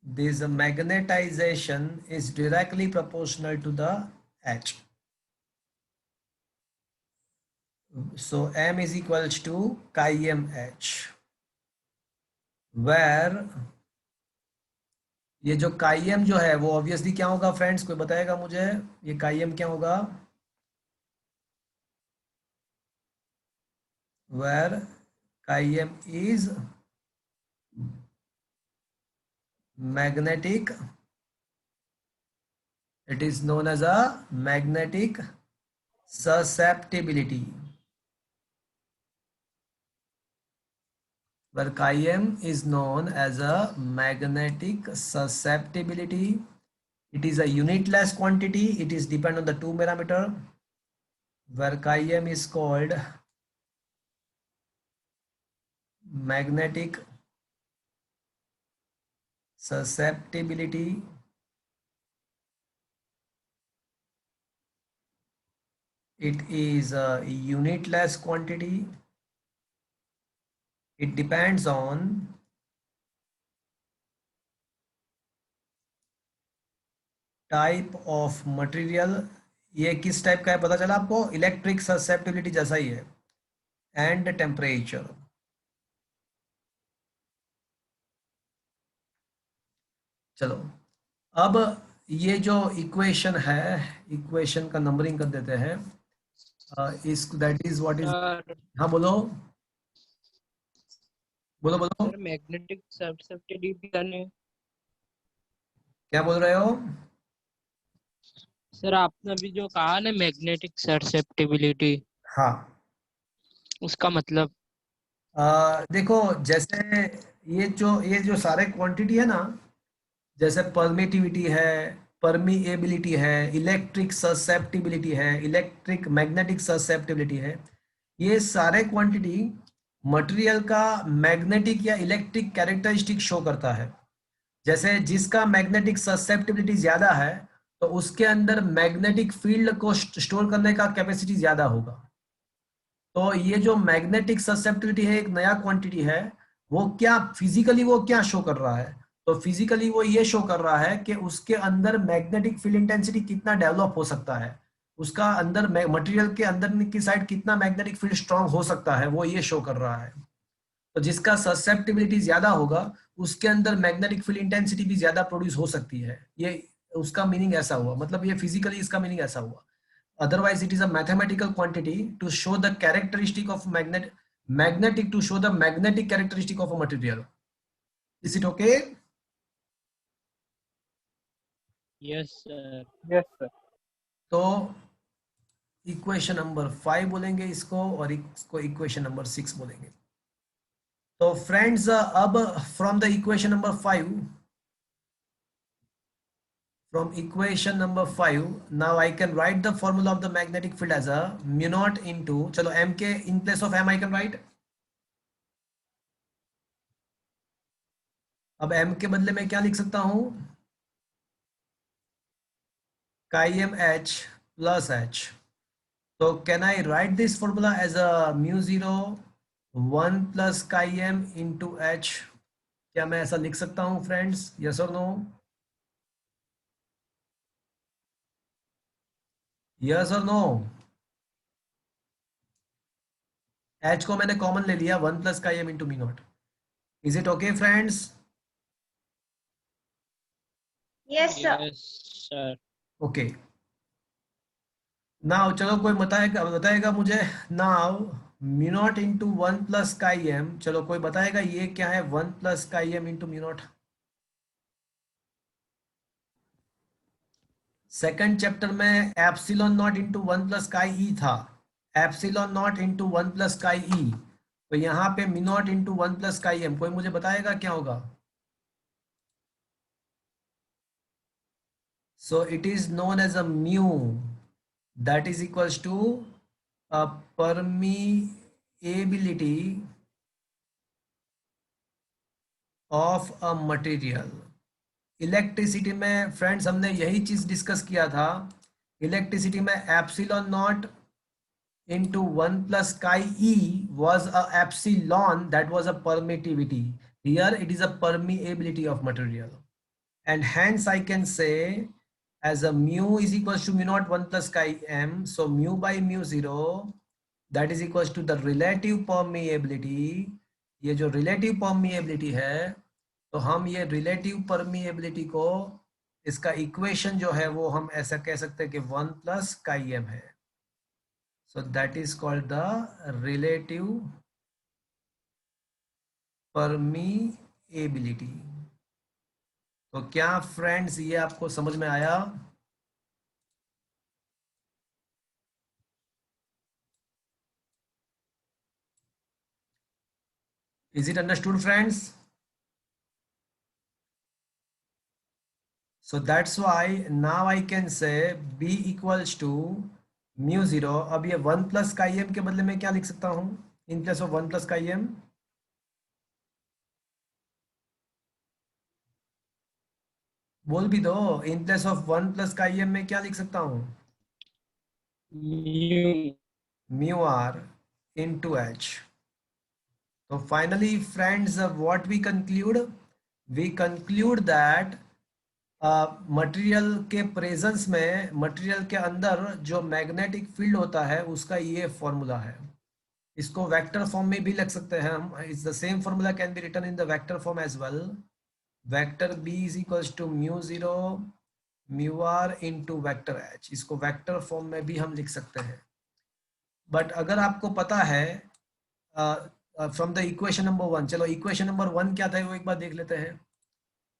A: this magnetization is directly proportional to the H. So M is equals to chi m H, where ये जो chi m जो है वो obviously क्या होगा friends? कोई बताएगा मुझे ये chi m क्या होगा? Where chi m is magnetic, it is known as a magnetic susceptibility, where chi m is known as a magnetic susceptibility. It is a unitless quantity, it is depend on the 2 parameter, where chi m is called magnetic susceptibility. It is a unitless quantity. It depends on type of material. ये किस type का है पता चला आपको? Electric susceptibility जैसा ही है, and temperature. चलो अब ये जो इक्वेशन है, इक्वेशन का नंबरिंग कर देते हैं। इस दैट इज व्हाट इज, हाँ बोलो बोलो बोलो,
B: सर मैग्नेटिक ससेप्टिबिलिटी करने,
A: क्या बोल रहे हो?
B: सर आपने अभी जो कहा ना मैग्नेटिक ससेप्टिबिलिटी,
A: हाँ
B: उसका मतलब?
A: देखो जैसे ये जो सारे क्वांटिटी है ना, जैसे परमिटिविटी है, परमिएबिलिटी है, इलेक्ट्रिक ससेप्टिबिलिटी है, इलेक्ट्रिक मैग्नेटिक ससेप्टिबिलिटी है, ये सारे क्वांटिटी मटेरियल का मैग्नेटिक या इलेक्ट्रिक कैरेक्टरिस्टिक शो करता है। जैसे जिसका मैग्नेटिक ससेप्टिबिलिटी ज्यादा है तो उसके अंदर मैग्नेटिक फील्ड को स्टोर करने का कैपेसिटी ज्यादा होगा। तो ये जो मैग्नेटिक ससेप्टिबिलिटी है एक नया क्वांटिटी है, वो क्या फिजिकली वो क्या शो कर रहा है? तो फिजिकली वो ये शो कर रहा है कि उसके अंदर मैग्नेटिक फील्ड इंटेंसिटी कितना डेवलप हो सकता है, उसका अंदर मटेरियल के अंदर की साइड कितना मैग्नेटिक फील्ड स्ट्रांग हो सकता है, वो ये शो कर रहा है। तो जिसका ससेप्टिबिलिटी ज्यादा होगा उसके अंदर मैग्नेटिक फील्ड इंटेंसिटी भी ज्यादा प्रोड्यूस हो सकती है। ये उसका मीनिंग ऐसा हुआ, मतलब ये फिजिकली इसका मीनिंग ऐसा हुआ। Otherwise, it is a mathematical quantity to show the characteristic of magnetic to show the magnetic characteristic of a material. Is it okay?
B: Yes, sir.
C: Yes, sir.
A: तो इक्वेशन नंबर 5 बोलेंगे इसको, और इसको equation number 6 बोलेंगे। तो friends, अब from the equation number 5, from equation number 5, now I can write the formula of the magnetic field as a mu naught into, चलो m के in place of m I can write, अब m के बदले में क्या लिख सकता हूं, chi m h plus h। तो can I write this formula as a mu 0 1 plus chi m into h? क्या मैं ऐसा लिख सकता हूं friends? Yes or no? Yes or no? h को मैंने कॉमन ले लिया, 1 plus chi m into mu naught। Is it okay friends?
E: Yes, sir.
B: Yes, sir.
A: Okay, now चलो कोई बताएगा मुझे, now mu not into 1 plus chi M, चलो कोई बताएगा ये क्या है 1 plus chi M into mu naught? Second chapter में epsilon naught into 1 plus chi E था, epsilon naught into 1 plus chi ई, तो यहाँ पे mu not into 1 plus chi M, कोई मुझे बताएगा क्या होगा? So it is known as a mu, that is equals to a permeability of a material। Electricity में फ्रेंड्स हमने यही चीज डिस्कस किया था, इलेक्ट्रिसिटी में epsilon not into 1 plus chi e was a epsilon, that was a permittivity, here it is a permeability of material, and hence I can say as a mu is equals to mu naught 1 plus chi m, so mu by mu 0 that is equals to the relative permeability। ये जो relative permeability है, तो हम ये relative permeability को, इसका equation जो है वो हम ऐसा कह सकते हैं कि 1 plus chi m है, so that is called the relative permeability। तो क्या फ्रेंड्स ये आपको समझ में आया? Is it understood friends? So that's why now I can say B equals to mu 0। अब ये 1 plus chi m के बदले में क्या लिख सकता हूँ in place of 1 plus chi m? बोल भी दो, in place of 1 plus chi m में क्या लिख सकता हूँ?
B: Mu.
A: Mu r into h। So finally friends, what we conclude? We conclude that material के प्रेजेंस में, मटेरियल के अंदर जो मैग्नेटिक फील्ड होता है उसका ये फॉर्मूला है। इसको वेक्टर फॉर्म में भी लिख सकते हैं हम, it's the same formula can be written in the vector form as well. Vector B is equals to mu 0 mu R into vector H, इसको वेक्टर फॉर्म में भी हम लिख सकते हैं। बट अगर आपको पता है फ्रॉम द इक्वेशन नंबर 1, चलो इक्वेशन नंबर 1 क्या था वो एक बार देख लेते हैं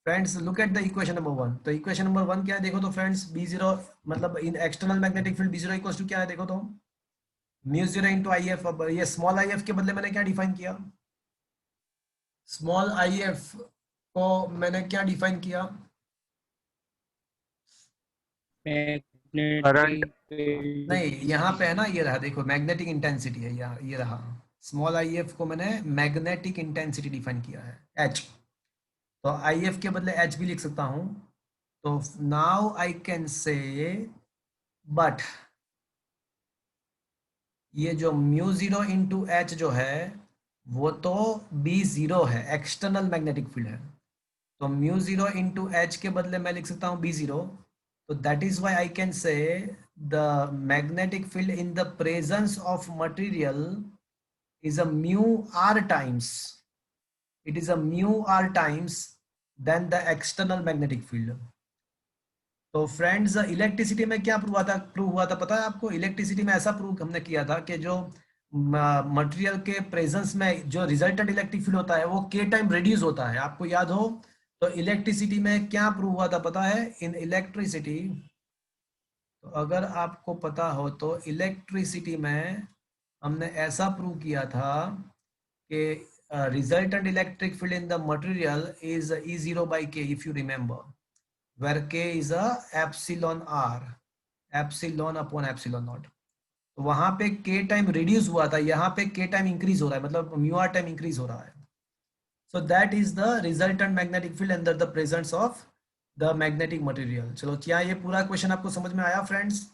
A: friends. Look at the equation number 1। तो इक्वेशन नंबर 1 क्या है देखो तो फ्रेंड्स, B0 मतलब in external magnetic field B0 equals to क्या है देखो तो म्यू 0 इंटू आई एफ। अब ये स्मॉल आई एफ के बदले मैंने क्या डिफाइन किया, स्मॉल आई एफ को मैंने क्या डिफाइन किया?
B: Magnetic field.
A: नहीं, यहाँ पे है ना, ये रहा देखो मैग्नेटिक इंटेंसिटी है यहाँ, ये रहा स्मॉल आई एफ को मैंने मैग्नेटिक इंटेंसिटी डिफाइन किया है एच, तो आई एफ के बदले एच भी लिख सकता हूँ। तो नाउ आई कैन से, बट ये जो म्यू जीरो इंटू एच जो है वो तो बी जीरो है, एक्सटर्नल मैग्नेटिक फील्ड है। तो म्यू जीरो इंटू एच के बदले मैं लिख सकता हूँ बी जीरो। तो that is why I can say the magnetic field in the presence of material is a mu r times, it is a mu r times than the external magnetic field. तो friends electricity में क्या prove हुआ था पता है आपको? Electricity में ऐसा प्रूव हमने किया था कि जो मटेरियल के प्रेजेंस में जो रिजल्टेंट इलेक्ट्रिक फील्ड होता है वो के टाइम रिड्यूस होता है। आपको याद हो तो इलेक्ट्रिसिटी में क्या प्रूव हुआ था पता है? इन इलेक्ट्रिसिटी, तो अगर आपको पता हो तो इलेक्ट्रिसिटी में हमने ऐसा प्रूव किया था कि resultant electric field in the material is E0 by K, if you remember, where K is a epsilon R, epsilon upon epsilon naught. तो वहां पे K टाइम रिड्यूस हुआ था, यहाँ पे K टाइम इंक्रीज हो रहा है, मतलब म्यू आर टाइम इंक्रीज हो रहा है। So that is the resultant magnetic field under the presence of the magnetic material. चलो क्या ये पूरा क्वेश्चन आपको समझ में आया friends?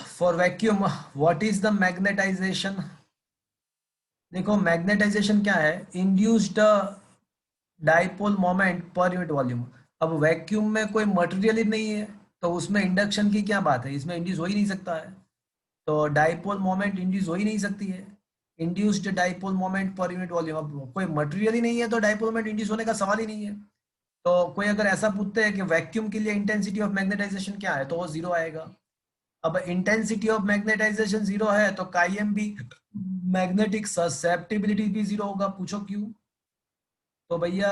A: For vacuum what is the magnetization? देखो मैग्नेटाइजेशन क्या है? Induced dipole moment per unit volume. अब वैक्यूम में कोई मटेरियल ही नहीं है तो उसमें इंडक्शन की क्या बात है? इसमें इंड्यूस हो ही नहीं सकता है, तो डाइपोल मोमेंट इंड्यूस हो ही नहीं सकती है। Induced dipole moment per unit volume, अब कोई मटेरियल ही नहीं है तो डाइपोल मोमेंट इंड्यूस होने का सवाल ही नहीं है। तो कोई अगर ऐसा पूछते हैं कि वैक्यूम के लिए इंटेंसिटी ऑफ मैग्नेटाइजेशन क्या है तो वो जीरो आएगा। अब इंटेंसिटी ऑफ मैग्नेटाइजेशन जीरो है तो काईएम भी, मैग्नेटिक ससेप्टिबिलिटी भी जीरो होगा। पूछो क्यों? तो भैया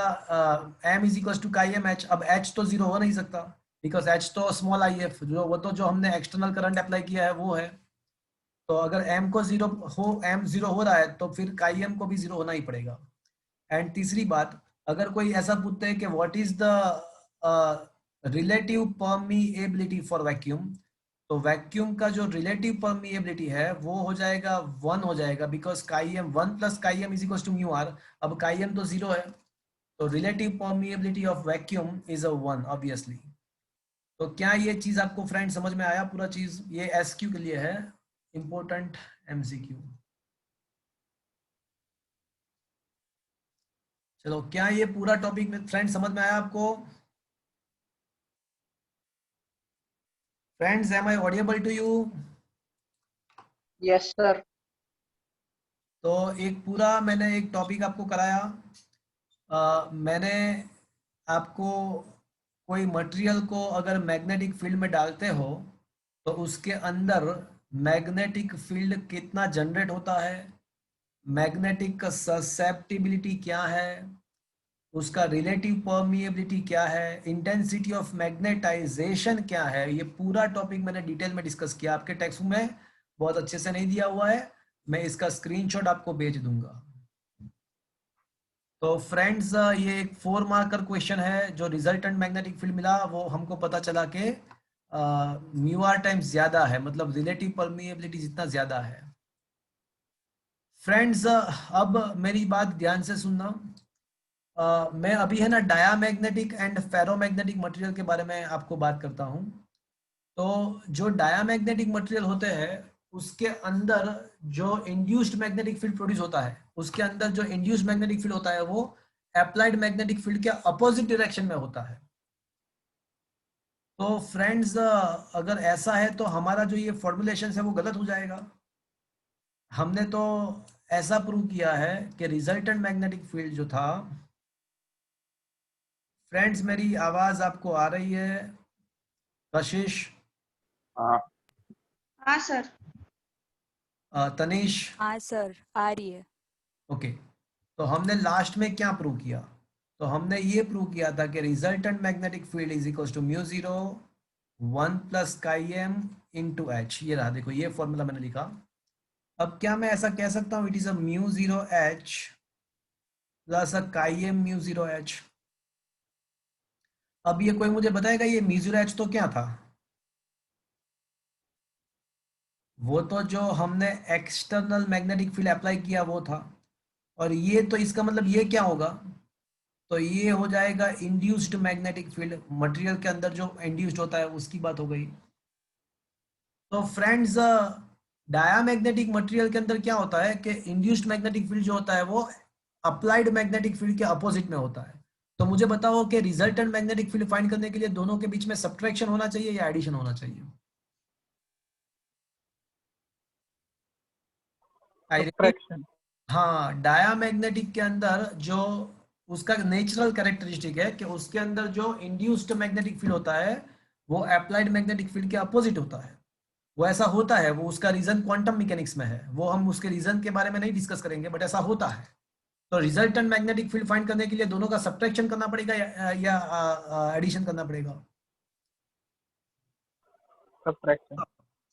A: M is equal to chi M H. अब एच तो जीरो हो नहीं सकता बिकॉज एच तो स्मॉल आई एफ, जो वो तो जो हमने एक्सटर्नल करंट अप्लाई किया है वो है। तो अगर एम को जीरो हो, एम जीरो हो रहा है तो फिर काई एम को भी जीरो होना ही पड़ेगा। एंड तीसरी बात, अगर कोई ऐसा पूछते हैं कि what is the relative permeability for vacuum, तो वैक्यूम का जो रिलेटिव परमिएबिलिटी है वो हो जाएगा 1 हो जाएगा, because chi M 1 plus chi M is equal to mu R. अब काई एम तो जीरो है तो relative permeability of vacuum is a 1 obviously. तो क्या ये चीज आपको फ्रेंड समझ में आया पूरा चीज? ये एसक्यू के लिए है, इंपॉर्टेंट एमसीक्यू। चलो क्या ये पूरा टॉपिक में फ्रेंड समझ में आया आपको? Friends am I audible to you?
C: Yes sir.
A: तो एक पूरा मैंने एक टॉपिक आपको कराया। मैंने आपको कोई मटेरियल को अगर मैग्नेटिक फील्ड में डालते हो तो उसके अंदर मैग्नेटिक फील्ड कितना जनरेट होता है, मैग्नेटिक ससेप्टिबिलिटी क्या है, उसका रिलेटिव परमिएबिलिटी क्या है, इंटेंसिटी ऑफ मैग्नेटाइजेशन क्या है, ये पूरा टॉपिक मैंने डिटेल में डिस्कस किया। आपके टेक्स्ट में बहुत अच्छे से नहीं दिया हुआ है, मैं इसका स्क्रीनशॉट आपको भेज दूंगा। तो फ्रेंड्स ये एक 4 मार्कर क्वेश्चन है। जो रिजल्टेंट मैग्नेटिक फील्ड मिला वो हमको पता चला कि म्यू आर टाइम्स ज्यादा है, मतलब रिलेटिव परमिएबिलिटी जितना ज्यादा है। फ्रेंड्स अब मेरी बात ध्यान से सुनना। मैं अभी है ना डायामैग्नेटिक एंड फेरोमैग्नेटिक मटेरियल के बारे में आपको बात करता हूँ। तो जो डायामैग्नेटिक मटेरियल होते हैं उसके अंदर जो इंड्यूस्ड मैग्नेटिक फील्ड प्रोड्यूस होता है, उसके अंदर जो इंड्यूस्ड मैग्नेटिक फील्ड होता है वो अप्लाइड मैग्नेटिक फील्ड के अपोजिट डायरेक्शन में होता है। तो फ्रेंड्स अगर ऐसा है तो हमारा जो ये फॉर्मुलेशन है वो गलत हो जाएगा। हमने तो ऐसा प्रूव किया है कि रिजल्टेंट मैग्नेटिक फील्ड जो था, फ्रेंड्स मेरी आवाज आपको आ रही है? कशिश,
E: हाँ सर।
A: तनीश,
F: हाँ सर आ रही है।
A: ओके। तो हमने लास्ट में क्या प्रूव किया? तो हमने ये प्रूव किया था कि resultant magnetic field is equal to mu zero 1 plus chi M into H. ये रहा, देखो ये फॉर्मूला मैंने लिखा। अब क्या मैं ऐसा कह सकता हूँ it is a mu zero H plus a chi M mu zero H? अब ये कोई मुझे बताएगा ये म्यू जीरो एच तो क्या था? वो तो जो हमने एक्सटर्नल मैग्नेटिक फील्ड अप्लाई किया वो था, और ये तो इसका मतलब ये क्या होगा, तो ये हो जाएगा इंड्यूस्ड मैग्नेटिक फील्ड, मटेरियल के अंदर जो इंड्यूस्ड होता है उसकी बात हो गई। तो फ्रेंड्स, डायामैग्नेटिक मटेरियल के अंदर क्या होता है कि इंड्यूस्ड मैग्नेटिक फील्ड जो होता है वो अप्लाइड मैग्नेटिक फील्ड के अपोजिट में होता है। तो मुझे बताओ कि रिजल्टेंट मैग्नेटिक फील्ड फाइंड करने के लिए दोनों के बीच में सब्ट्रैक्शन होना चाहिए या एडिशन होना चाहिए? I repeat,
C: subtraction.
A: हाँ, डायामैग्नेटिक के अंदर जो उसका नेचुरल कैरेक्टरिस्टिक है कि उसके अंदर जो इंड्यूस्ड मैग्नेटिक फील्ड होता है वो अप्लाइड मैग्नेटिक फील्ड के अपोजिट होता है। वो ऐसा होता है, वो उसका रीजन क्वांटम मैकेनिक्स में है, वो हम उसके रीजन के बारे में नहीं डिस्कस करेंगे, बट ऐसा होता है। तो रिजल्टेंट मैग्नेटिक फील्ड फाइंड करने के लिए दोनों का सब्ट्रैक्शन करना पड़ेगा या एडिशन करना पड़ेगा?
C: सब्ट्रैक्शन।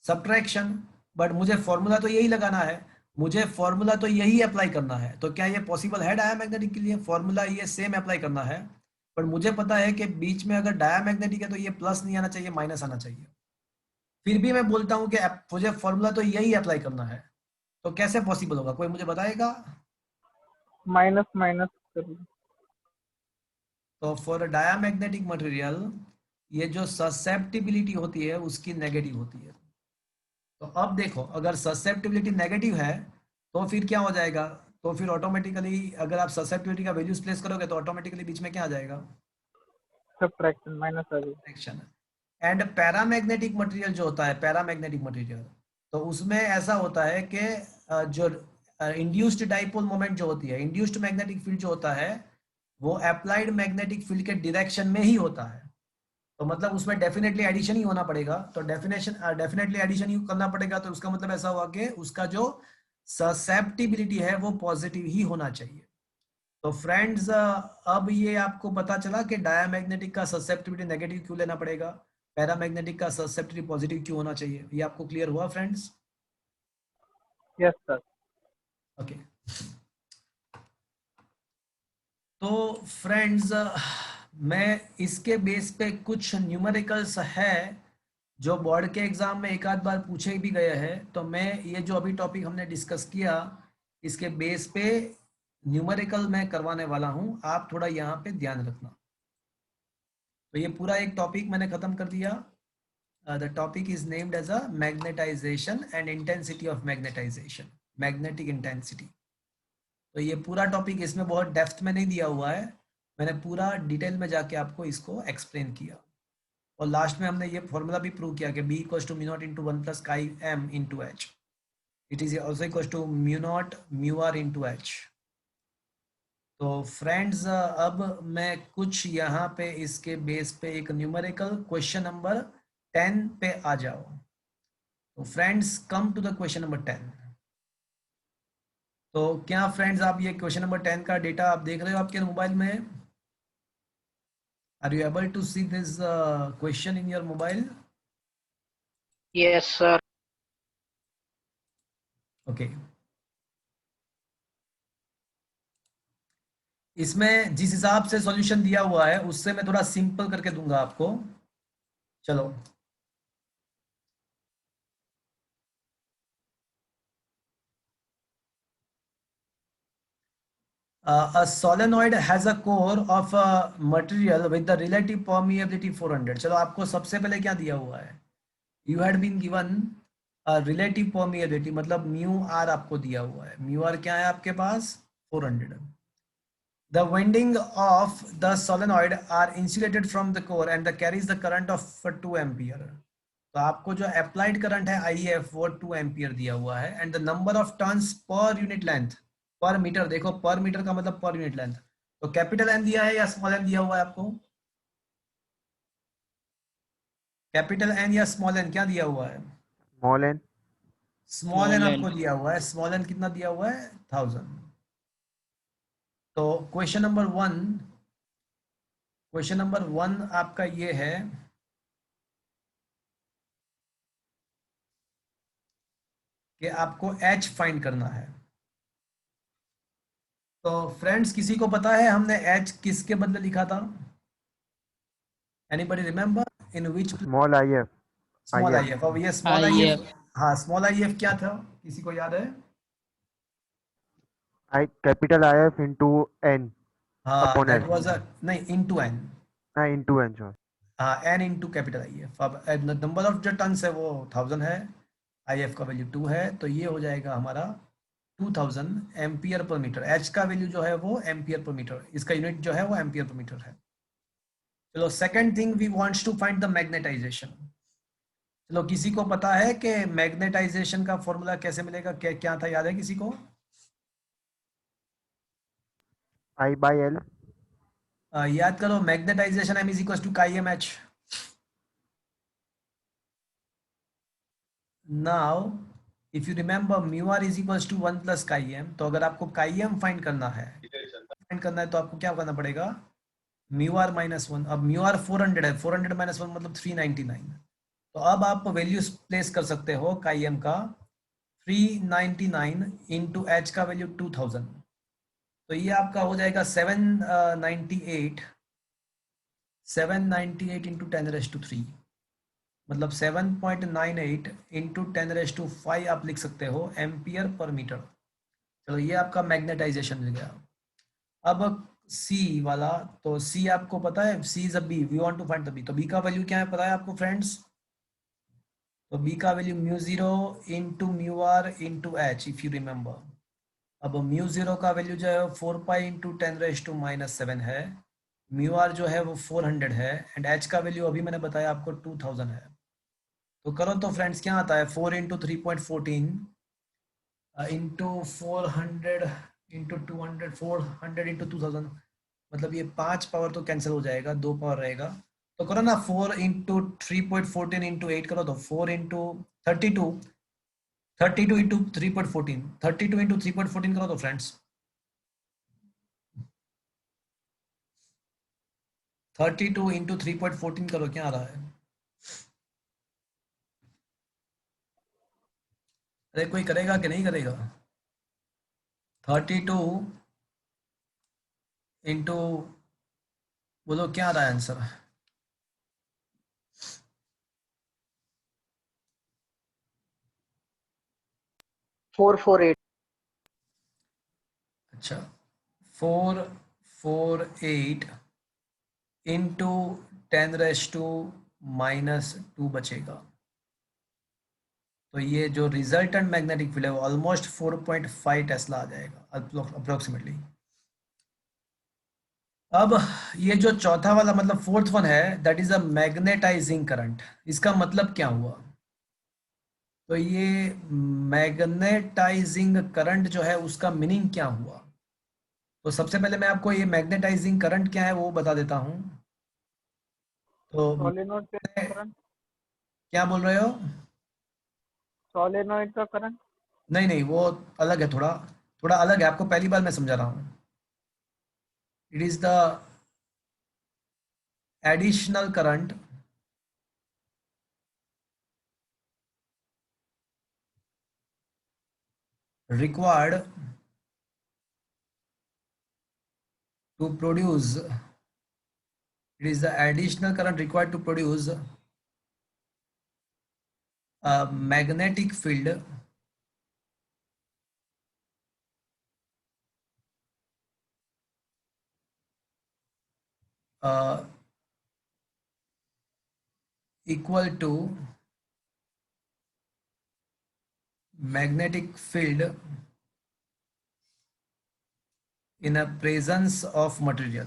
A: सब्ट्रैक्शन। बट मुझे फॉर्मूला तो यही लगाना है, मुझे फॉर्मूला तो यही अप्लाई करना है। तो क्या ये पॉसिबल है डायामैग्नेटिक के लिए फॉर्मूला ये सेम अप्लाई करना है? पर मुझे पता है कि बीच में अगर डायामैग्नेटिक है तो ये प्लस नहीं आना चाहिए, माइनस आना चाहिए। फिर भी मैं बोलता हूँ कि मुझे फॉर्मूला तो यही अप्लाई करना है, तो कैसे पॉसिबल होगा, कोई मुझे बताएगा?
C: माइनस माइनस करिए।
A: तो फॉर डायामैग्नेटिक मटेरियल ये जो ससेप्टिबिलिटी होती है उसकी नेगेटिव होती है। तो अब देखो, अगर ससेप्टिबिलिटी नेगेटिव है तो फिर क्या हो जाएगा, तो फिर ऑटोमेटिकली अगर आप ससेप्टिबिलिटी का वैल्यूज प्लेस करोगे तो ऑटोमेटिकली बीच में क्या आ जाएगा?
C: सब्ट्रैक्शन, माइनस आ जाएगा।
A: सब्ट्रैक्शन। एंड पैरामैग्नेटिक मटेरियल जो होता है, पैरामैग्नेटिक मटेरियल, तो उसमें ऐसा होता है कि जो इंड्यूस्ड डाइपोल मोमेंट जो होती है, इंड्यूस्ड मैग्नेटिक फील्ड जो होता है वो अप्लाइड मैग्नेटिक फील्ड के डायरेक्शन में ही होता है। तो मतलब उसमें डेफिनेटली एडिशन ही होना पड़ेगा। तो डेफिनेटली एडिशन ही करना पड़ेगा, तो उसका मतलब ऐसा हुआ कि उसका जो ससेप्टिबिलिटी है वो पॉजिटिव ही होना चाहिए। तो फ्रेंड्स, अब ये आपको पता चला कि डायामैग्नेटिक का ससेप्टिबिलिटी नेगेटिव क्यों लेना पड़ेगा, पैरामैग्नेटिक का ससेप्टिबिलिटी पॉजिटिव क्यों होना चाहिए। ये आपको क्लियर हुआ फ्रेंड्स?
C: Yes sir.
A: ओके। तो फ्रेंड्स, मैं इसके बेस पे कुछ न्यूमेरिकल्स है जो बोर्ड के एग्जाम में एक आध बार पूछे भी गए हैं, तो मैं ये जो अभी टॉपिक हमने डिस्कस किया इसके बेस पे न्यूमेरिकल मैं करवाने वाला हूं, आप थोड़ा यहाँ पे ध्यान रखना। तो ये पूरा एक टॉपिक मैंने खत्म कर दिया। The topic is named as a magnetisation and intensity of magnetisation, magnetic intensity. तो ये पूरा टॉपिक इसमें बहुत डेप्थ में नहीं दिया हुआ है, मैंने पूरा डिटेल में जाके आपको इसको एक्सप्लेन किया। और लास्ट में हमने ये फॉर्मूला भी प्रूव किया कि B equals to mu not into 1 plus chi m into H, it is also equals to mu not mu R into H. तो फ्रेंड्स, अब मैं कुछ यहाँ पे इसके बेस पे एक न्यूमेरिकल क्वेश्चन नंबर 10 पे आ जाओ। तो friends, come to the question number 10। तो क्या फ्रेंड्स आप ये क्वेश्चन नंबर 10 का डेटा आप देख रहे हो आपके मोबाइल में? Are you able to see this question in your mobile?
B: Yes, sir.
A: Okay. इसमें जिस हिसाब से सॉल्यूशन दिया हुआ है उससे मैं थोड़ा सिंपल करके दूंगा आपको। चलो, a solenoid has a core of a material with the relative permeability 400। चलो, आपको सबसे पहले क्या दिया हुआ है, you had been given a relative permeability, मतलब म्यू आर आपको दिया हुआ है। म्यू आर क्या है आपके पास? 400। The winding of the solenoid are insulated from the core and the carries the current of 2 ampere। तो आपको जो अप्लाइड करंट है IF वो 2 एम्पियर दिया हुआ है। And the number of turns per unit length, per metre, देखो per metre का मतलब पर यूनिट लेंथ। तो कैपिटल एन दिया है या स्मॉल एन दिया हुआ है आपको? कैपिटल एन या स्मॉल एन, क्या दिया हुआ है?
D: Small N.
A: Small N
B: Small
A: आपको
B: n.
A: दिया हुआ है। स्मॉल एन कितना दिया हुआ है? 1000। तो क्वेश्चन नंबर वन आपका ये है कि आपको H फाइंड करना है। तो फ्रेंड्स, किसी को पता है हमने H किसके बदले लिखा था? Anybody remember in which?
D: Small I F.
A: Small
D: IF।
A: I F. अब ये स्मॉल आई
B: IF.
A: एफ हाँ स्मॉल आई एफ क्या था, किसी को याद है?
D: I capital IF into N
A: हाँ
D: upon
A: that
D: S.
A: Was a, नहीं into N,
D: Into N, sorry.
A: हाँ N into capital I F. अब नंबर ऑफ जो टन्स है वो 1000 है, आई एफ का वैल्यू 2 है, तो ये हो जाएगा हमारा 2000 एम्पियर पर मीटर। एच का वैल्यू जो है वो एम्पियर पर मीटर, इसका यूनिट जो है वो एम्पियर पर मीटर है। चलो second thing we wants to find the magnetization. चलो किसी को पता है कि मैग्नेटाइजेशन का फॉर्मूला कैसे मिलेगा, क्या क्या था, याद है किसी को?
D: I by L.
A: याद करो, magnetisation M is equal to chi M H. Now if you remember mu R is equal to 1 plus chi M, तो अगर आपको काई एम फाइंड करना है तो आपको क्या करना पड़ेगा, म्यू आर माइनस 1। अब म्यू आर 400 है, 400 माइनस 1 मतलब 399। तो अब आप वैल्यूज प्लेस कर सकते हो काई एम का, 399 इंटू एच का वैल्यू 2000, तो ये आपका हो जाएगा 798 इंटू 10⁻³ मतलब 7.98 इंटू 10⁻5 आप लिख सकते हो एम्पियर पर मीटर। चलो ये आपका मैग्नेटाइजेशन मिल गया। अब सी वाला, तो सी आपको पता है, C is a B, we want to find the B, तो बी का वैल्यू क्या है पता है आपको फ्रेंड्स? तो बी का value mu zero into mu R into H, if you remember. अब म्यू जीरो का वैल्यू जो है 4 पाई इंटू 10⁻⁻7 है, म्यू आर जो है वो 400 है, एंड एच का वैल्यू अभी मैंने बताया आपको 2000 है। तो करो तो फ्रेंड्स क्या आता है, 4 इंटू 3.14 इंटू 400 इंटू 200, 400 इंटू 2000, मतलब ये 5 पावर तो कैंसिल हो जाएगा, 2 पावर रहेगा। तो करो ना 4 इंटू 3.14 इंटू 8 करो, तो 4 इंटू 32, 32 इंटू 3.14, 32 इंटू 3.14 करो तो फ्रेंड्स 32 इंटू 3.14 करो, क्या आ रहा है? अरे कोई करेगा कि नहीं करेगा? 32 इंटू, बोलो क्या आ रहा है आंसर?
F: फोर फोर एट
A: अच्छा 448 इंटू 10⁻⁻² बचेगा। तो ये जो रिजल्टेंट मैग्नेटिक फील्ड है वो ऑलमोस्ट 4.5 टेस्ला आ जाएगा अप्रोक्सीमेटली। अब ये जो चौथा वाला मतलब फोर्थ वन है, that is a magnetising current. इसका मतलब क्या हुआ? तो ये मैग्नेटाइजिंग करंट जो है उसका मीनिंग क्या हुआ? तो सबसे पहले मैं आपको ये मैग्नेटाइजिंग करंट क्या है वो बता देता हूं। तो
C: सोलेनोइड का करंट,
A: क्या बोल रहे हो?
C: सोलेनोइड का करंट।
A: नहीं नहीं, वो अलग है, थोड़ा थोड़ा अलग है, आपको पहली बार मैं समझा रहा हूँ। It is the additional current required to produce, it is the additional current required to produce a magnetic field equal to magnetic field in a presence of material,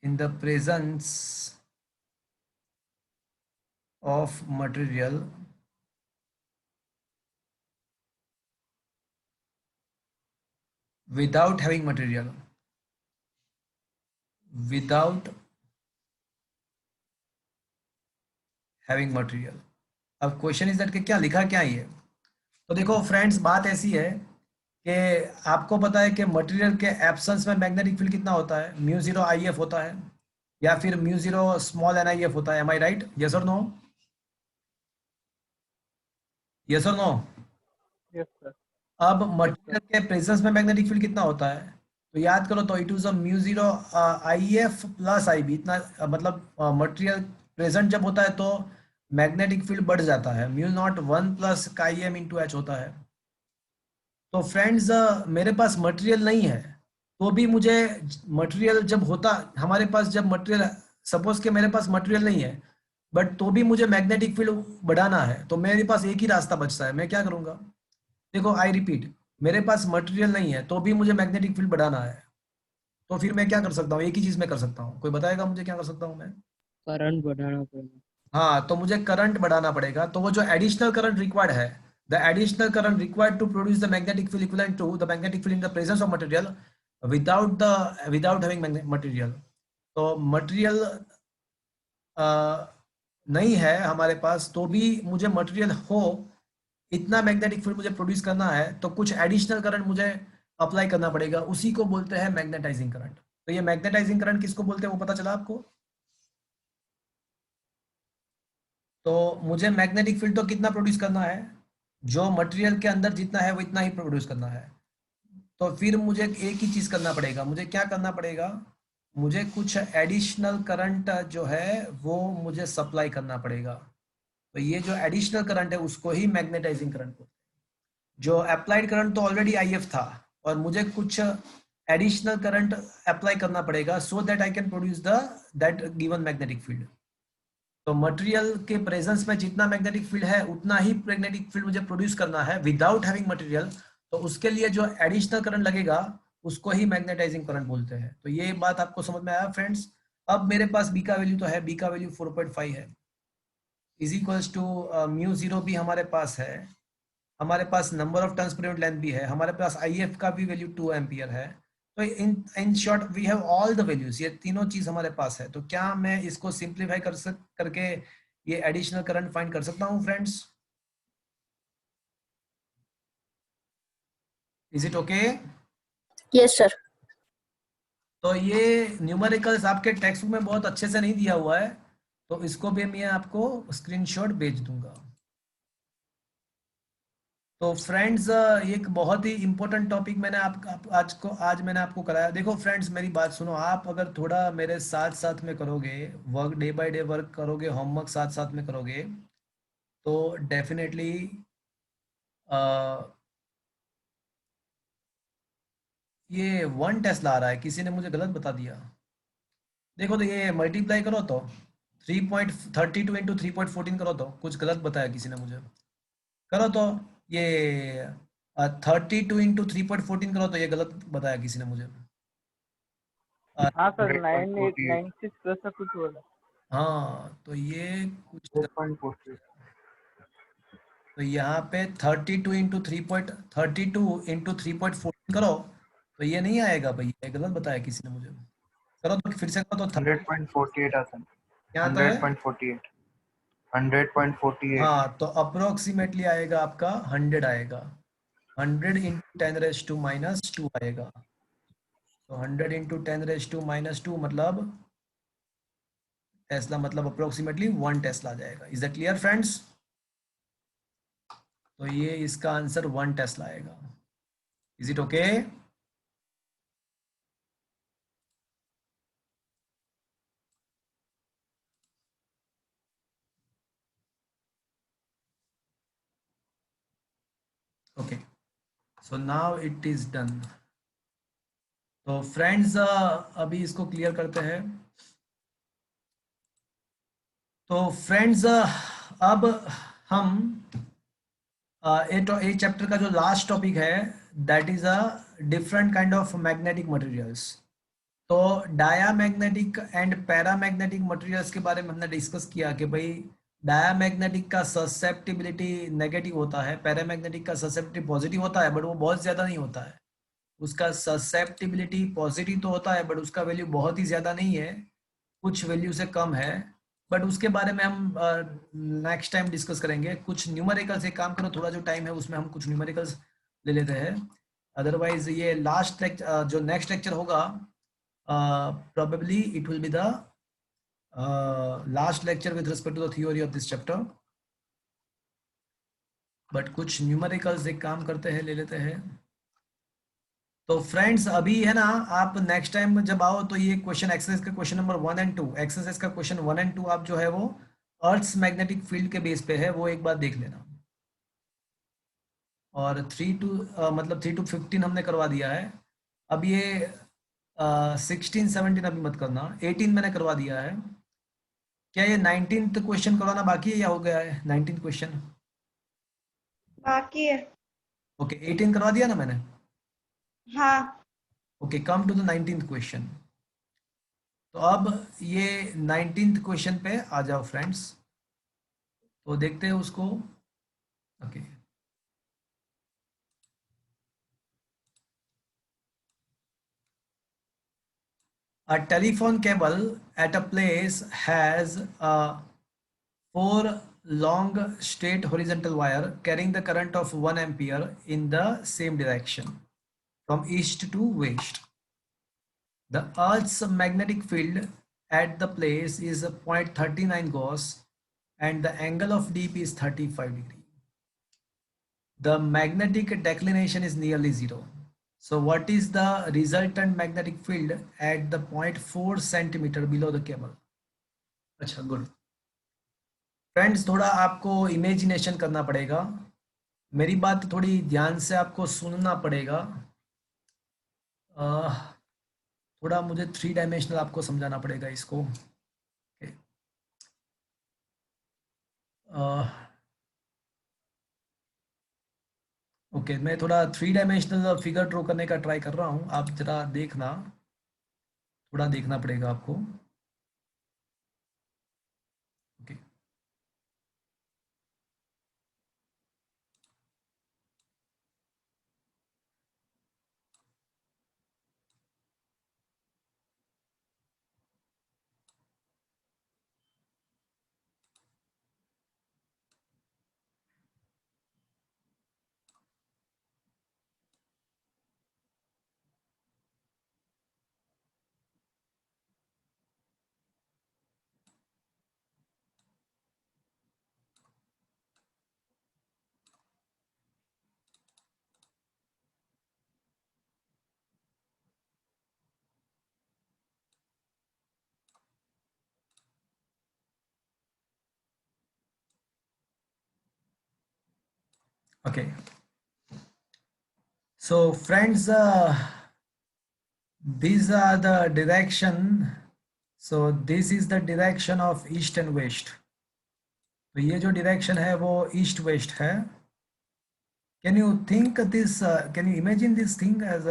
A: in the presence of material without having material, without having material। अब question is that कि क्या लिखा क्या है ये? तो देखो friends, बात ऐसी है कि आपको पता है कि मटेरियल के एब्सेंस में मैग्नेटिक फील्ड कितना होता है, म्यू जीरो आई एफ होता है, या फिर mu zero small N I F होता है। M I right? Yes or no? Yes or no?
C: Yes sir.
A: अब मटेरियल के प्रेजेंस में मैग्नेटिक फील्ड कितना होता है? तो याद करो, तो it is a mu zero I F plus I B, इतना मतलब मटेरियल प्रेजेंट जब होता है तो मैग्नेटिक फील्ड बढ़ जाता है, mu not 1 plus chi M into H होता है। तो फ्रेंड्स मेरे पास मटेरियल नहीं है तो भी मुझे मटेरियल जब होता, हमारे पास जब मटेरियल, सपोज के मेरे पास मटेरियल नहीं है बट तो भी मुझे मैग्नेटिक फील्ड बढ़ाना है, तो मेरे पास एक ही रास्ता बचता है, मैं क्या करूंगा? देखो आई रिपीट, मेरे पास मटेरियल नहीं है तो भी मुझे मैग्नेटिक फील्ड बढ़ाना है, तो फिर मैं क्या कर सकता हूँ? एक ही चीज मैं कर सकता हूँ, कोई बताएगा मुझे क्या कर सकता हूँ मैं?
B: करंट बढ़ाना पड़ेगा।
A: हाँ, तो मुझे करंट बढ़ाना पड़ेगा, तो वो जो एडिशनल करंट रिक्वायर्ड है, the additional current required to produce the magnetic field equivalent to the magnetic field in the presence of material without having material. तो मटेरियल नहीं है हमारे पास तो भी मुझे मटेरियल हो, इतना मैग्नेटिक फील्ड मुझे प्रोड्यूस करना है, तो कुछ एडिशनल करंट मुझे अप्लाई करना पड़ेगा, उसी को बोलते हैं मैग्नेटाइजिंग करंट। तो ये मैग्नेटाइजिंग करंट किसको बोलते हैं वो पता चला आपको? तो मुझे मैग्नेटिक फील्ड तो कितना प्रोड्यूस करना है, जो मटेरियल के अंदर जितना है वो इतना ही प्रोड्यूस करना है। तो फिर मुझे एक ही चीज करना पड़ेगा, मुझे क्या करना पड़ेगा? मुझे कुछ एडिशनल करंट जो है वो मुझे सप्लाई करना पड़ेगा। तो ये जो एडिशनल करंट है उसको ही मैग्नेटाइजिंग करंट बोलते हैं। जो अप्लाइड करंट तो ऑलरेडी आईएफ था और मुझे कुछ एडिशनल करंट अप्लाई करना पड़ेगा so that I can produce the that given magnetic field. तो मटेरियल के प्रेजेंस में जितना मैग्नेटिक फील्ड है उतना ही मैग्नेटिक फील्ड मुझे प्रोड्यूस करना है विदाउट हैविंग मटेरियल, तो उसके लिए जो एडिशनल करंट लगेगा उसको ही मैग्नेटाइजिंग करंट बोलते हैं। तो ये बात आपको समझ में आया फ्रेंड्स? अब मेरे पास बी का वैल्यू तो है, बी का वैल्यू 4.5 है, is equals to mu zero भी हमारे पास है, हमारे पास number of turns per unit length भी है, हमारे पास आईएफ का भी वैल्यू 2 एम्पियर है। तो in short we have all the values, ये तीनों चीज हमारे पास है। तो क्या मैं इसको सिंप्लीफाई करके ये एडिशनल करंट फाइंड कर सकता हूँ friends? Is it okay?
F: Yes, sir.
A: तो ये न्यूमेरिकल्स आपके टेक्स्ट बुक में बहुत अच्छे से नहीं दिया हुआ है, तो इसको भी मैं आपको स्क्रीनशॉट भेज दूंगा। तो फ्रेंड्स एक बहुत ही इंपॉर्टेंट टॉपिक मैंने आज मैंने आपको कराया। देखो फ्रेंड्स मेरी बात सुनो, आप अगर थोड़ा मेरे साथ साथ में करोगे, work day by day work करोगे, होमवर्क साथ साथ में करोगे, तो डेफिनेटली ये 1 टेस्ला आ रहा है, किसी ने मुझे गलत बता दिया। देखो तो ये मल्टीप्लाई करो तो 3.32 इंटू 3.14 करो तो कुछ गलत बताया किसी ने मुझे, करो तो ये 32 इंटू 3.14 करो तो ये गलत बताया किसी ने मुझे।
C: हाँ सर
D: 100.48
C: 9896 प्लस का कुछ होगा।
A: हाँ तो ये कुछ,
D: 8.48
A: तो यहाँ पे 32 इंटू 3.14 करो तो ये नहीं आएगा भाई, ये गलत बताया किसी ने मुझे। करो तो फिर से करो तो
D: 100.48 आता है।
A: क्या आता है?
D: 100.48 100.48
A: हाँ तो अप्रोक्सीमेटली आएगा आपका 100 आएगा, 100 इंटू 10⁻² आएगा। तो 100 इंटू 10⁻² मतलब टेस्ला, मतलब अप्रोक्सीमेटली 1 टेस्ला आ जाएगा। Is that clear friends? तो ये इसका आंसर 1 टेस्ला आएगा। Is it okay? Okay, so now it is done. तो फ्रेंड्स अभी इसको क्लियर करते हैं। तो फ्रेंड्स अब हम ए चैप्टर का जो लास्ट टॉपिक है that is a different kind of magnetic materials. तो डायामैग्नेटिक एंड पैरामैग्नेटिक मटेरियल्स के बारे में हमने डिस्कस किया कि भाई डायामैग्नेटिक का ससेप्टिबिलिटी नेगेटिव होता है, पैरामैग्नेटिक का ससेप्टिबिलिटी पॉजिटिव होता है बट वो बहुत ज्यादा नहीं होता है। उसका ससेप्टिबिलिटी पॉजिटिव तो होता है बट उसका वैल्यू बहुत ही ज्यादा नहीं है, कुछ वैल्यू से कम है, बट उसके बारे में हम नेक्स्ट टाइम डिस्कस करेंगे। कुछ न्यूमेरिकल्स, एक काम करो थोड़ा जो टाइम है उसमें हम कुछ न्यूमेरिकल्स ले लेते हैं, अदरवाइज ये लास्ट लेक्चर जो नेक्स्ट लेक्चर होगा probably it will be the last lecture with respect to the theory of this chapter, but कुछ न्यूमेरिकल्स एक काम करते हैं, ले लेते हैं। तो फ्रेंड्स अभी है ना, आप नेक्स्ट टाइम जब आओ तो ये क्वेश्चन एक्सरसाइज का क्वेश्चन नंबर 1 और 2, एक्सरसाइज का क्वेश्चन 1 और 2 आप जो है वो अर्थ्स मैग्नेटिक फील्ड के बेस पे है वो एक बार देख लेना। और 3 to मतलब 3 to 15 हमने करवा दिया है। अब ये 16 17 अभी मत करना, 18 मैंने करवा दिया है। क्या ये 19th क्वेश्चन करवाना बाकी है या हो गया है 19th क्वेश्चन?
E: बाकी है।
A: ओके 18 करवा दिया ना मैंने।
E: हाँ।
A: Okay come to the 19th question. तो अब ये 19th क्वेश्चन पे आ जाओ फ्रेंड्स, तो देखते हैं उसको। Okay A telephone cable at a place has a 4 long straight horizontal wire carrying the current of 1 ampere in the same direction from east to west. The Earth's magnetic field at the place is 0.39 Gauss and the angle of dip is 35 degree. The magnetic declination is nearly zero. So what is the resultant magnetic field at the 0.4 centimeter below the cable? अच्छा good friends, थोड़ा आपको imagination करना पड़ेगा, मेरी बात थोड़ी ध्यान से आपको सुनना पड़ेगा। थोड़ा मुझे 3 डायमेंशनल आपको समझाना पड़ेगा इसको। ओके मैं थोड़ा 3 डायमेंशनल फिगर ड्रॉ करने का ट्राई कर रहा हूँ, आप जरा देखना, थोड़ा देखना पड़ेगा आपको। Okay okay so friends, these are the direction, so this is the direction of east and west. तो ये जो डायरेक्शन है वो ईस्ट वेस्ट है। Can you think this, can you imagine this thing as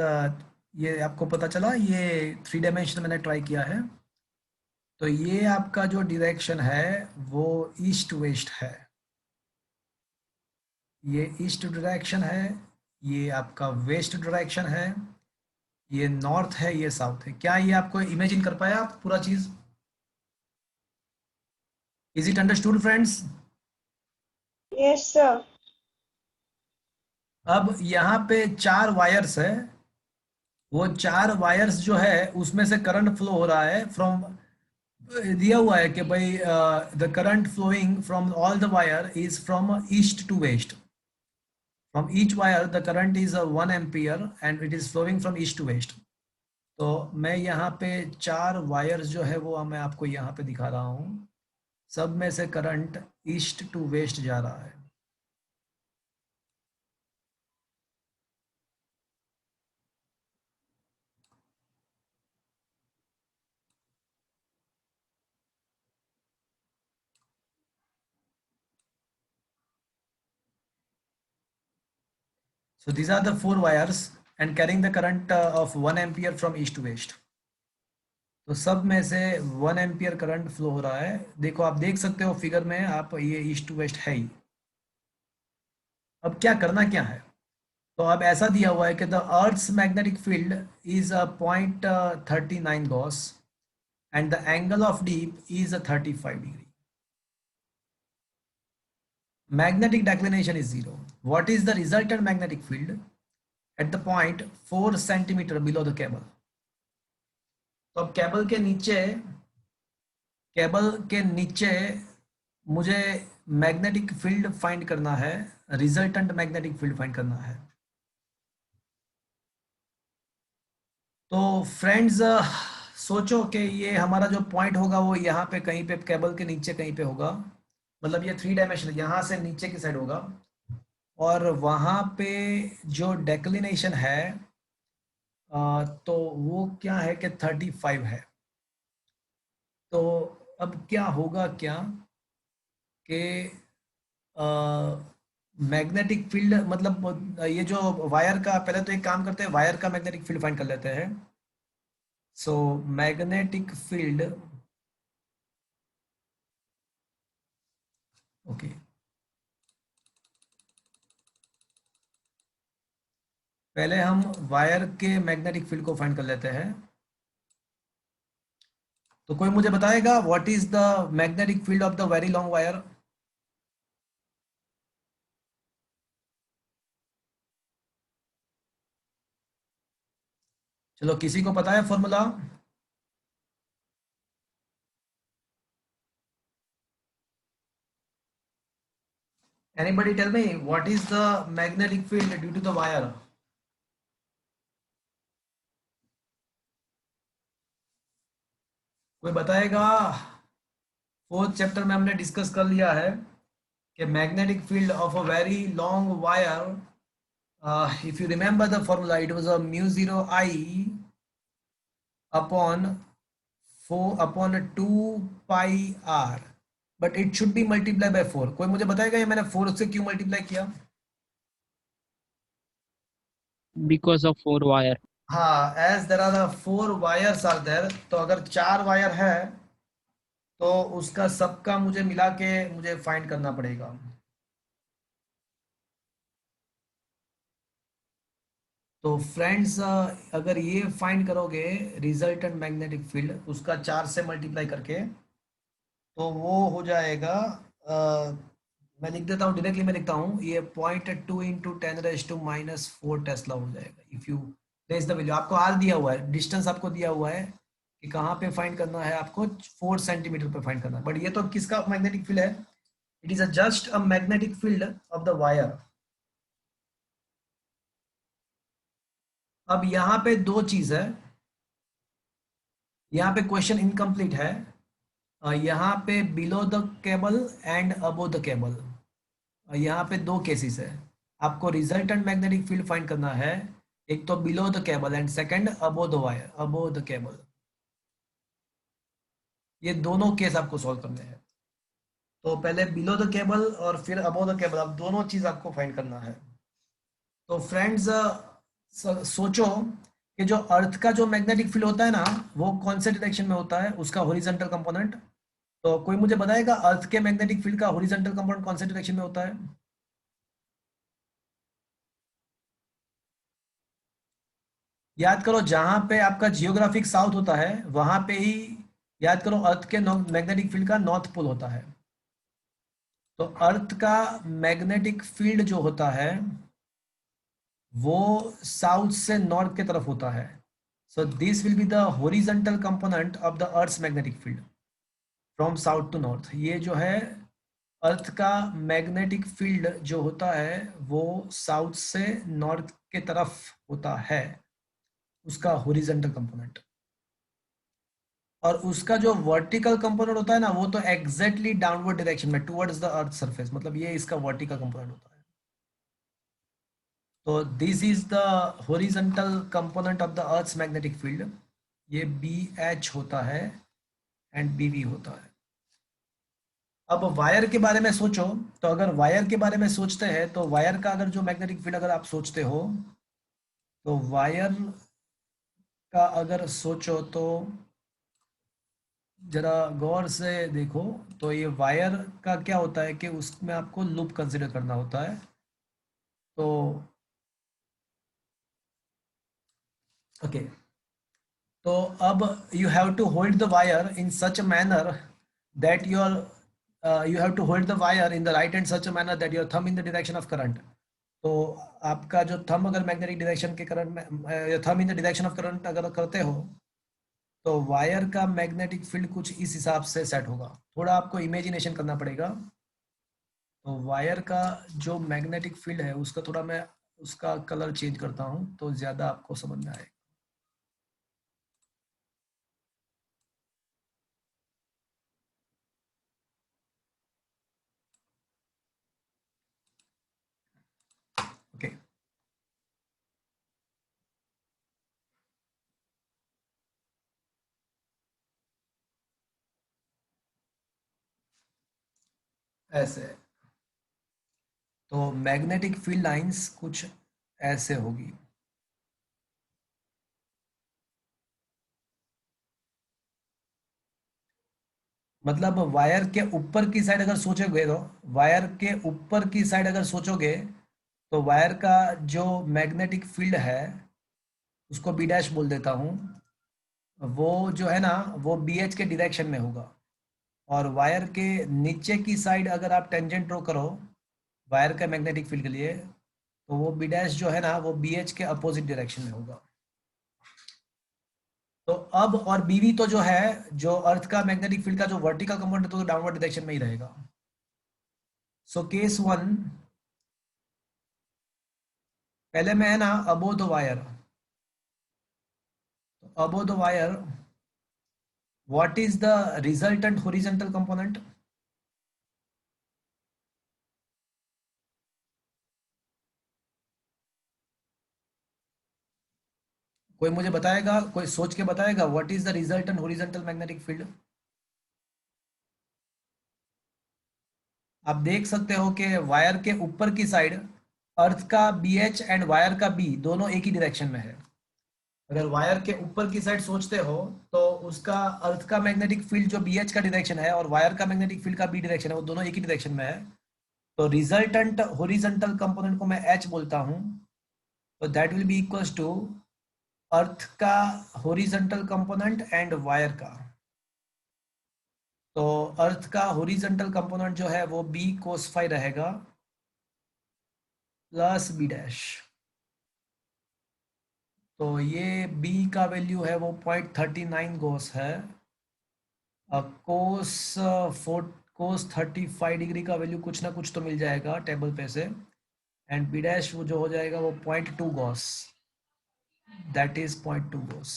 A: ये आपको पता चला, ये 3 डायमेंशन मैंने ट्राई किया है। तो ये आपका जो डायरेक्शन है वो ईस्ट वेस्ट है, ये ईस्ट डायरेक्शन है, ये आपका वेस्ट डायरेक्शन है, ये नॉर्थ है, ये साउथ है। क्या ये आपको इमेजिन कर पाया आप पूरा चीज? Is it understood friends?
E: Yes sir.
A: अब यहाँ पे 4 वायर्स है, वो 4 वायर्स जो है उसमें से करंट फ्लो हो रहा है फ्रॉम, दिया हुआ है कि भाई the current flowing from all the wire is from east to west. From each wire the current is 1 ampere and it is flowing from east to west. तो मैं यहाँ पे 4 वायर्स जो है वो मैं आपको यहाँ पे दिखा रहा हूँ, सब में से करंट ईस्ट टू वेस्ट जा रहा है। So these are the 4 wires and carrying the current of 1 ampere from east to west. तो सब में से 1 एम्पियर करंट फ्लो हो रहा है। देखो आप देख सकते हो फिगर में, आप ये ईस्ट टू वेस्ट है ही। अब क्या करना क्या है, तो अब ऐसा दिया हुआ है कि the earth's magnetic field is 0.39 gauss and the angle of dip is 35 degree. Magnetic declination is 0. What is the resultant magnetic field at the point 4 centimeter below the cable? तो अब केबल के नीचे मुझे मैग्नेटिक फील्ड फाइंड करना है, resultant magnetic field find करना है। तो फ्रेंड्स सोचो कि ये हमारा जो पॉइंट होगा वो यहाँ पे कहीं पे केबल के नीचे कहीं पे होगा। मतलब ये 3 डायमेंशन यहाँ से नीचे की साइड होगा, और वहाँ पे जो डेक्लिनेशन है तो वो क्या है कि 35 है। तो अब क्या होगा क्या कि मैग्नेटिक फील्ड, मतलब ये जो वायर का, पहले तो एक काम करते हैं, वायर का मैग्नेटिक फील्ड फाइंड कर लेते हैं। सो मैग्नेटिक फील्ड, ओके, पहले हम वायर के मैग्नेटिक फील्ड को फाइंड कर लेते हैं। तो कोई मुझे बताएगा what is the magnetic field of the very long wire? चलो, किसी को पता है formula? Anybody tell me what is the magnetic field due to the wire? कोई बताएगा? 4th चैप्टर में हमने डिस्कस कर लिया है कि magnetic field of a very long wire, if you remember the formula, it was a mu 0 I upon 2 pi r, but it should be multiplied by 4. कोई मुझे बताएगा ये मैंने 4 से क्यों मल्टीप्लाई किया?
B: because of 4 wire.
A: हाँ, as there are 4 wires are there, तो अगर 4 वायर है तो उसका सबका मुझे मिला के मुझे फाइंड करना पड़ेगा। तो फ्रेंड्स, अगर ये फाइंड करोगे रिजल्टेंट मैग्नेटिक फील्ड, उसका 4 से मल्टीप्लाई करके, तो वो हो जाएगा, मैं लिख देता हूँ, डायरेक्टली मैं लिखता हूँ, ये 0.2 इंटू 10⁻⁻4 टेस्ला हो जाएगा। If you place the value, आपको आर दिया हुआ है, डिस्टेंस आपको दिया हुआ है कि कहाँ पे फाइंड करना है, आपको 4 सेंटीमीटर पे फाइंड करना है। बट ये तो किसका मैग्नेटिक फील्ड है? It is just a magnetic field of the wire. अब यहाँ पे दो चीज है, यहाँ पे क्वेश्चन इनकम्प्लीट है। यहाँ पे below the cable and above the cable, यहाँ पे दो केसेस है। आपको रिजल्टेंट मैग्नेटिक फील्ड फाइंड करना है, एक तो below the cable and second above the wire, above the cable. ये दोनों केस आपको सॉल्व करने हैं। तो पहले बिलो द केबल और फिर अबो द केबल, अब दोनों चीज आपको फाइंड करना है। तो फ्रेंड्स, सोचो कि जो अर्थ का जो मैग्नेटिक फील्ड होता है ना, वो कौन से डायरेक्शन में होता है, उसका हॉरिजॉन्टल कंपोनेंट। तो कोई मुझे बताएगा अर्थ के मैग्नेटिक फील्ड का हॉरिजॉन्टल कंपोनेंट कौन से डायरेक्शन में होता है? याद करो, जहां पे आपका जियोग्राफिक साउथ होता है वहां पे ही, याद करो, अर्थ के मैग्नेटिक फील्ड का नॉर्थ पोल होता है। तो अर्थ का मैग्नेटिक फील्ड जो होता है वो साउथ से नॉर्थ की तरफ होता है। So this will be the horizontal component of the earth's magnetic field from south to north. ये जो है अर्थ का मैग्नेटिक फील्ड जो होता है वो साउथ से नॉर्थ के तरफ होता है, उसका हॉरिजॉन्टल कंपोनेंट। और उसका जो वर्टिकल कंपोनेंट होता है ना, वो तो एग्जैक्टली डाउनवर्ड डायरेक्शन में टुवर्ड्स द अर्थ सरफेस, मतलब ये इसका वर्टिकल कंपोनेंट होता है। तो this is the horizontal component of the earth's magnetic field. ये BH होता है एंड BV होता है। अब वायर के बारे में सोचो, तो अगर वायर के बारे में सोचते हैं तो वायर का अगर जो मैग्नेटिक फील्ड अगर आप सोचते हो, तो वायर का अगर सोचो तो जरा गौर से देखो। तो ये वायर का क्या होता है कि उसमें आपको लूप कंसिडर करना होता है। तो ओके, तो अब you have to hold the wire in such a manner that your you have to hold the wire in the right hand such a manner that your thumb in the direction of current। तो आपका जो thumb अगर magnetic direction के current में, thumb in the direction of current अगर करते हो, तो वायर का मैग्नेटिक फील्ड कुछ इस हिसाब से सेट होगा। थोड़ा आपको इमेजिनेशन करना पड़ेगा। तो वायर का जो मैग्नेटिक फील्ड है उसका थोड़ा मैं उसका कलर चेंज करता हूँ तो ज्यादा आपको समझ में आएगा। ऐसे, तो मैग्नेटिक फील्ड लाइंस कुछ ऐसे होगी। मतलब वायर के ऊपर की साइड अगर सोचोगे, तो वायर के ऊपर की साइड अगर सोचोगे, तो वायर का जो मैग्नेटिक फील्ड है उसको बी डैश बोल देता हूँ, वो जो है ना वो बी एच के डायरेक्शन में होगा। और वायर के नीचे की साइड अगर आप टेंजेंट ड्रॉ करो वायर का मैग्नेटिक फील्ड के लिए, तो वो बी डैश जो है ना वो बी एच के अपोजिट डायरेक्शन में होगा। तो अब और बीवी तो जो है, जो अर्थ का मैग्नेटिक फील्ड का जो वर्टिकल कंपोनेंट तो डाउनवर्ड डायरेक्शन में ही रहेगा। सो केस वन, पहले में है ना above the wire, above the wire what is the resultant horizontal component? कोई मुझे बताएगा, कोई सोच के बताएगा what is the resultant horizontal magnetic field? आप देख सकते हो कि वायर के ऊपर की साइड अर्थ का बी एच एंड वायर का बी दोनों एक ही डायरेक्शन में है। अगर वायर के ऊपर की साइड सोचते हो तो उसका अर्थ का मैग्नेटिक फील्ड जो बी एच का डायरेक्शन है और वायर का मैग्नेटिक फील्ड का बी डायरेक्शन है, वो दोनों एक ही डायरेक्शन में है। तो रिजल्टेंट हॉरिजॉन्टल कंपोनेंट को मैं एच बोलता हूं, तो that will be equals to earth का हॉरिजॉन्टल कंपोनेंट एंड वायर का। तो अर्थ का हॉरिजॉन्टल कंपोनेंट जो है वो बी कोस फाई रहेगा प्लस बी डैश। तो ये b का वैल्यू है वो 0.39 गोस है। कोस कोस 35 डिग्री का वैल्यू कुछ ना कुछ तो मिल जाएगा टेबल पे से, एंड बी डैश वो जो हो जाएगा वो 0.2 गोस, दैट इज 0.2 गोस।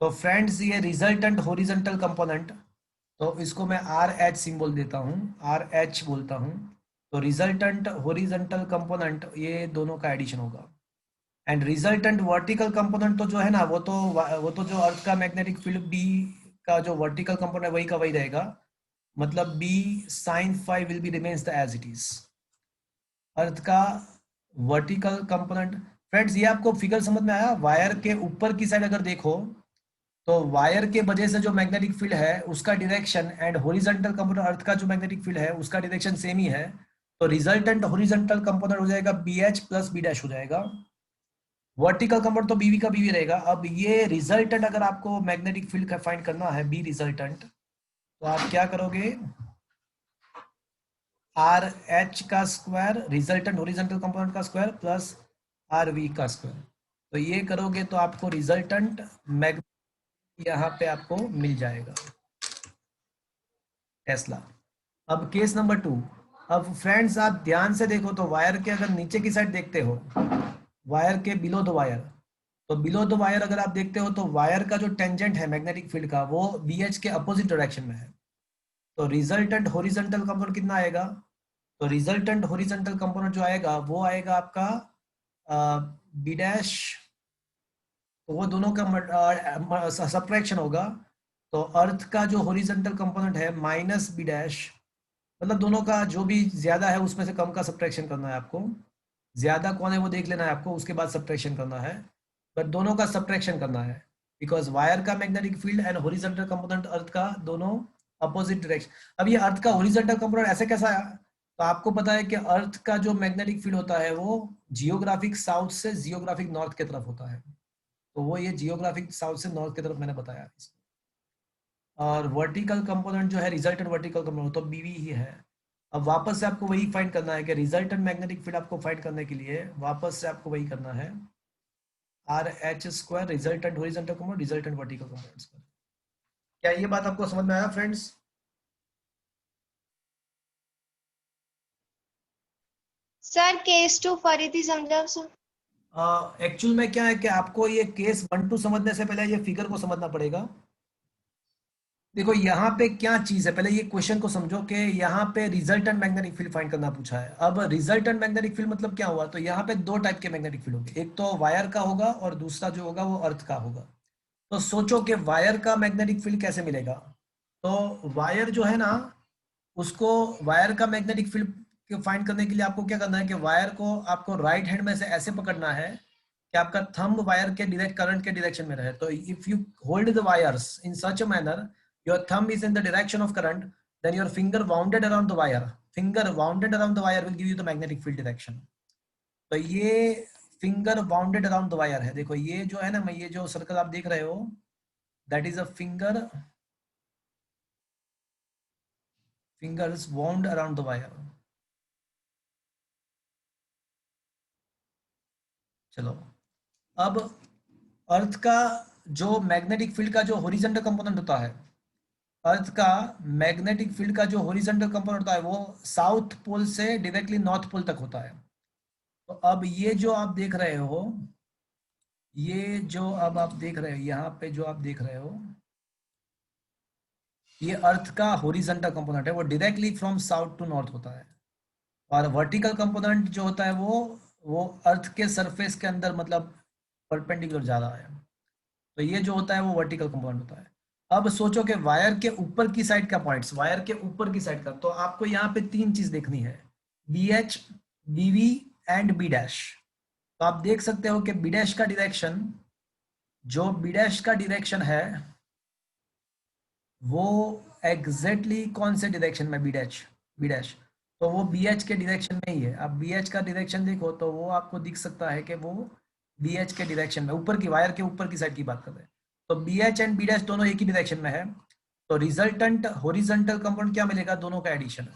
A: तो फ्रेंड्स ये रिजल्टेंट हॉरिजॉन्टल कंपोनेंट, तो इसको मैं आर एच सिंबल देता हूँ, आर एच बोलता हूँ। तो रिजल्टेंट हॉरिजॉन्टल कंपोनेंट ये दोनों का एडिशन होगा, एंड रिजल्टेंट वर्टिकल कंपोनेंट तो जो है ना वो तो जो अर्थ का मैग्नेटिक फील्ड बी का जो वर्टिकल कंपोनेंट वही का वही रहेगा। मतलब B sine phi will be remains the as it is. Earth का वर्टिकल कंपोनेंट, फ्रेंड्स ये आपको फिगर समझ में आया? वायर के ऊपर की साइड अगर देखो तो वायर के वजह से जो मैग्नेटिक फील्ड है उसका direction and horizontal component earth का जो मैग्नेटिक फील्ड है उसका डायरेक्शन सेम ही है। तो रिजल्टेंट हॉरिजॉन्टल कंपोनेंट हो जाएगा B H plus B dash हो जाएगा। वर्टिकल कंपोनेंट तो बीवी का बीवी रहेगा। अब ये रिजल्टेंट अगर आपको मैग्नेटिक फील्ड का फाइंड करना है बी रिजल्टेंट, तो आप क्या करोगे? आर एच का स्क्वायर रिजल्टेंट हॉरिजॉन्टल कंपोनेंट का स्क्वायर प्लस आर वी का स्क्वायर। तो ये करोगे तो आपको रिजल्टेंट मैग्नेटिक यहाँ पे आपको मिल जाएगा, टेस्ला। अब केस नंबर 2। अब फ्रेंड्स आप ध्यान से देखो तो वायर के अगर नीचे की साइड देखते हो, वायर के बिलो द वायर, तो बिलो द वायर अगर आप देखते हो तो वायर का जो टेंजेंट है मैग्नेटिक फील्ड का वो बी एच के अपोजिट डायरेक्शन में है। तो रिजल्टेंट हॉरिजॉन्टल कंपोनेंट कितना आएगा? तो रिजल्टेंट हॉरिजॉन्टल कंपोनेंट जो आएगा वो आएगा आपका बी डैश, तो वो दोनों का सब्ट्रैक्शन होगा। तो अर्थ का जो हॉरिजॉन्टल कंपोनेंट है माइनस बी डैश, मतलब दोनों का जो भी ज्यादा है उसमें से कम का सब्ट्रैक्शन करना है आपको। ज्यादा कौन है वो देख लेना है आपको, उसके बाद सब्ट्रैक्शन करना है, बट दोनों का सब्ट्रैक्शन करना है बिकॉज वायर का magnetic field and horizontal component earth का दोनों अपोजिट डायरेक्शन। अब ये अर्थ का हॉरिजॉन्टल कंपोनेंट ऐसे कैसा है? तो आपको पता है कि अर्थ का जो मैग्नेटिक फील्ड होता है वो जियोग्राफिक साउथ से जियोग्राफिक नॉर्थ की तरफ होता है। तो वो ये जियोग्राफिक साउथ से नॉर्थ की तरफ मैंने बताया। और वर्टिकल कंपोनेंट जो है रिजल्टेंट वर्टिकल कंपोनेंट तो बीवी ही है। अब वापस से आपको वही फाइंड करना है कि रिजल्टेंट मैग्नेटिक फील्ड आपको फाइंड करने के लिए वापस से आपको वही करना है, R H square resultant horizontal component resultant vertical component square. क्या ये बात आपको समझ में आया फ्रेंड्स?
E: सर केस 2 फरीदी समझाओ सर।
A: एक्चुअल में क्या है कि आपको ये केस 1 2 समझने से पहले ये फिगर को समझना पड़ेगा। देखो यहाँ पे क्या चीज है, पहले ये क्वेश्चन को समझो कि यहाँ पे रिजल्टेंट मैग्नेटिक फील्ड फाइंड करना पूछा है। अब रिजल्टेंट मैग्नेटिक फील्ड मतलब क्या हुआ? तो यहाँ पे दो टाइप के मैग्नेटिक फील्ड होंगे, एक तो वायर का होगा और दूसरा जो होगा वो अर्थ का होगा। तो सोचो कि वायर का मैग्नेटिक फील्ड कैसे मिलेगा? तो वायर जो है ना उसको वायर का मैग्नेटिक फील्ड फाइंड करने के लिए आपको क्या करना है कि वायर को आपको राइट हैंड में से ऐसे पकड़ना है कि आपका थंब वायर के डायरेक्ट करंट के डायरेक्शन में रहे. तो if you hold the wires in such a manner, your thumb is in the direction of current, then your finger wounded around the wire will give you the magnetic field direction. तो ये finger bounded around the wire है. देखो ये जो है ना, मैं ये जो सर्कल आप देख रहे हो, that is a fingers wound around the wire. चलो, अब अर्थ का जो मैग्नेटिक फील्ड का जो हॉरिजॉन्टल कंपोनेंट होता है, अर्थ का मैग्नेटिक फील्ड का जो हॉरिजॉन्टल कंपोनेंट होता है वो साउथ पोल से डायरेक्टली नॉर्थ पोल तक होता है. तो अब ये जो आप देख रहे हो, ये जो अब आप देख रहे हो यहाँ पे जो आप देख रहे हो, ये अर्थ का हॉरिजॉन्टल कंपोनेंट है, वो directly from south to north होता है. और वर्टिकल कंपोनेंट जो होता है वो अर्थ के सरफेस के अंदर मतलब परपेंडिकुलर जा रहा है. तो ये जो होता है वो वर्टिकल कंपोनेंट होता है. अब सोचो कि वायर के ऊपर की साइड का पॉइंट्स, वायर के ऊपर की साइड का, तो आपको यहाँ पे तीन चीज देखनी है, BH, BV and B dash. तो आप देख सकते हो कि B डैश का डायरेक्शन, जो B डैश का डायरेक्शन है वो एग्जैक्टली कौन से डायरेक्शन में, B डैश, तो वो BH के डायरेक्शन में ही है. अब BH का डायरेक्शन देखो तो वो आपको दिख सकता है कि वो BH के डायरेक्शन में, ऊपर की वायर के ऊपर की साइड की बात कर रहे हैं. तो BH एंड B डैश दोनों एक ही डायरेक्शन में है. तो रिजल्टेंट हॉरिजॉन्टल कंपोनेंट क्या मिलेगा, दोनों का एडिशन.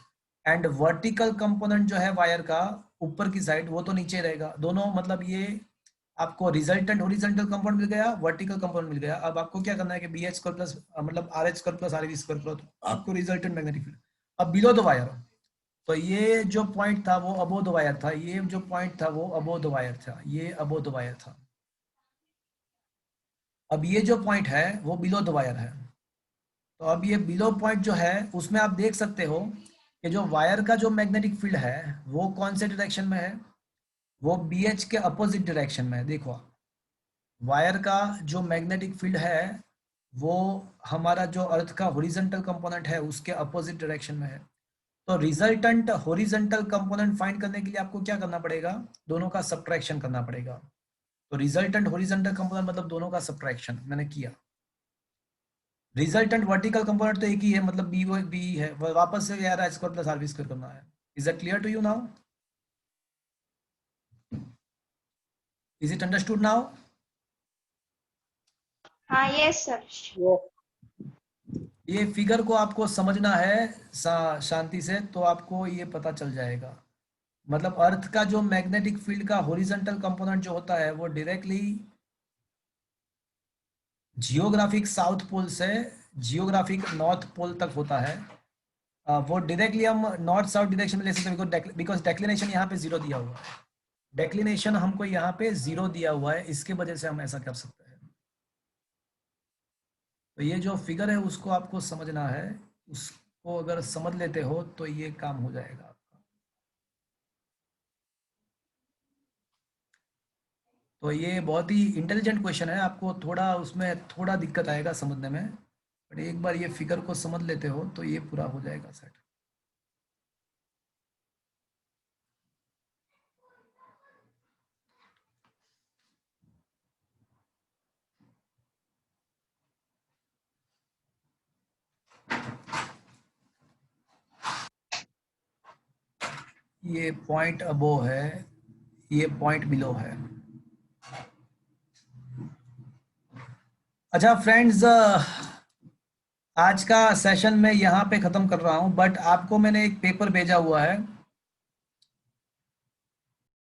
A: एंड वर्टिकल कंपोनेंट जो है वायर का ऊपर की साइड, वो तो नीचे रहेगा. दोनों मतलब ये आपको रिजल्टेंट हॉरिजॉन्टल कंपाउंड मिल गया, वर्टिकल कंपाउंड मिल गया. अब आपको क्या करना है कि BH² प्लस मतलब RH² प्लस RV² आपको रिजल्टेंट मैग्नेटिक फील्ड. अब बिलो द वायर, तो ये जो पॉइंट था वो अबोव द वायर था, ये जो पॉइंट था वो अबोव द वायर था, ये अबोव द वायर था. अब ये जो पॉइंट है वो बिलो द वायर है. तो अब ये बिलो पॉइंट जो है उसमें आप देख सकते हो कि जो वायर का जो मैग्नेटिक फील्ड है वो कौन से डायरेक्शन में है, वो BH के अपोजिट डायरेक्शन में है. देखो वायर का जो मैग्नेटिक फील्ड है वो हमारा जो अर्थ का हॉरिजॉन्टल कंपोनेंट है उसके अपोजिट डायरेक्शन में है. तो रिजल्टेंट हॉरिजॉन्टल कंपोनेंट फाइंड करने के लिए आपको क्या करना पड़ेगा, दोनों का सब्ट्रैक्शन करना पड़ेगा. तो रिजल्टेंट हॉरिजॉन्टल कंपोनेंट मतलब दोनों का सब्ट्रैक्शन मैंने किया. रिजल्टेंट वर्टिकल कंपोनेंट तो एक ही है, मतलब B है, वापस से यार RH² प्लस RV² करना है. Is that clear to you now? Is it understood now?
E: हाँ, yes sir.
A: ये फिगर को आपको समझना है शांति से, तो आपको ये पता चल जाएगा. मतलब अर्थ का जो मैग्नेटिक फील्ड का हॉरिजॉन्टल कंपोनेंट जो होता है वो डायरेक्टली जियोग्राफिक साउथ पोल से जियोग्राफिक नॉर्थ पोल तक होता है. वो डायरेक्टली हम नॉर्थ साउथ डायरेक्शन में ले सकते हैं बिकॉज डेक्लिनेशन यहाँ पे 0 दिया हुआ है. डेक्लिनेशन हमको यहाँ पे 0 दिया हुआ है, इसके वजह से हम ऐसा कर सकते हैं. तो ये जो फिगर है उसको आपको समझना है, उसको अगर समझ लेते हो तो ये काम हो जाएगा आपका. तो ये बहुत ही इंटेलिजेंट क्वेश्चन है, आपको थोड़ा उसमें थोड़ा दिक्कत आएगा समझने में, बट एक बार ये फिगर को समझ लेते हो तो ये पूरा हो जाएगा सेट. ये पॉइंट अबोव है, ये पॉइंट बिलो है. अच्छा फ्रेंड्स, आज का सेशन मैं यहाँ पे ख़त्म कर रहा हूँ, बट आपको मैंने एक पेपर भेजा हुआ है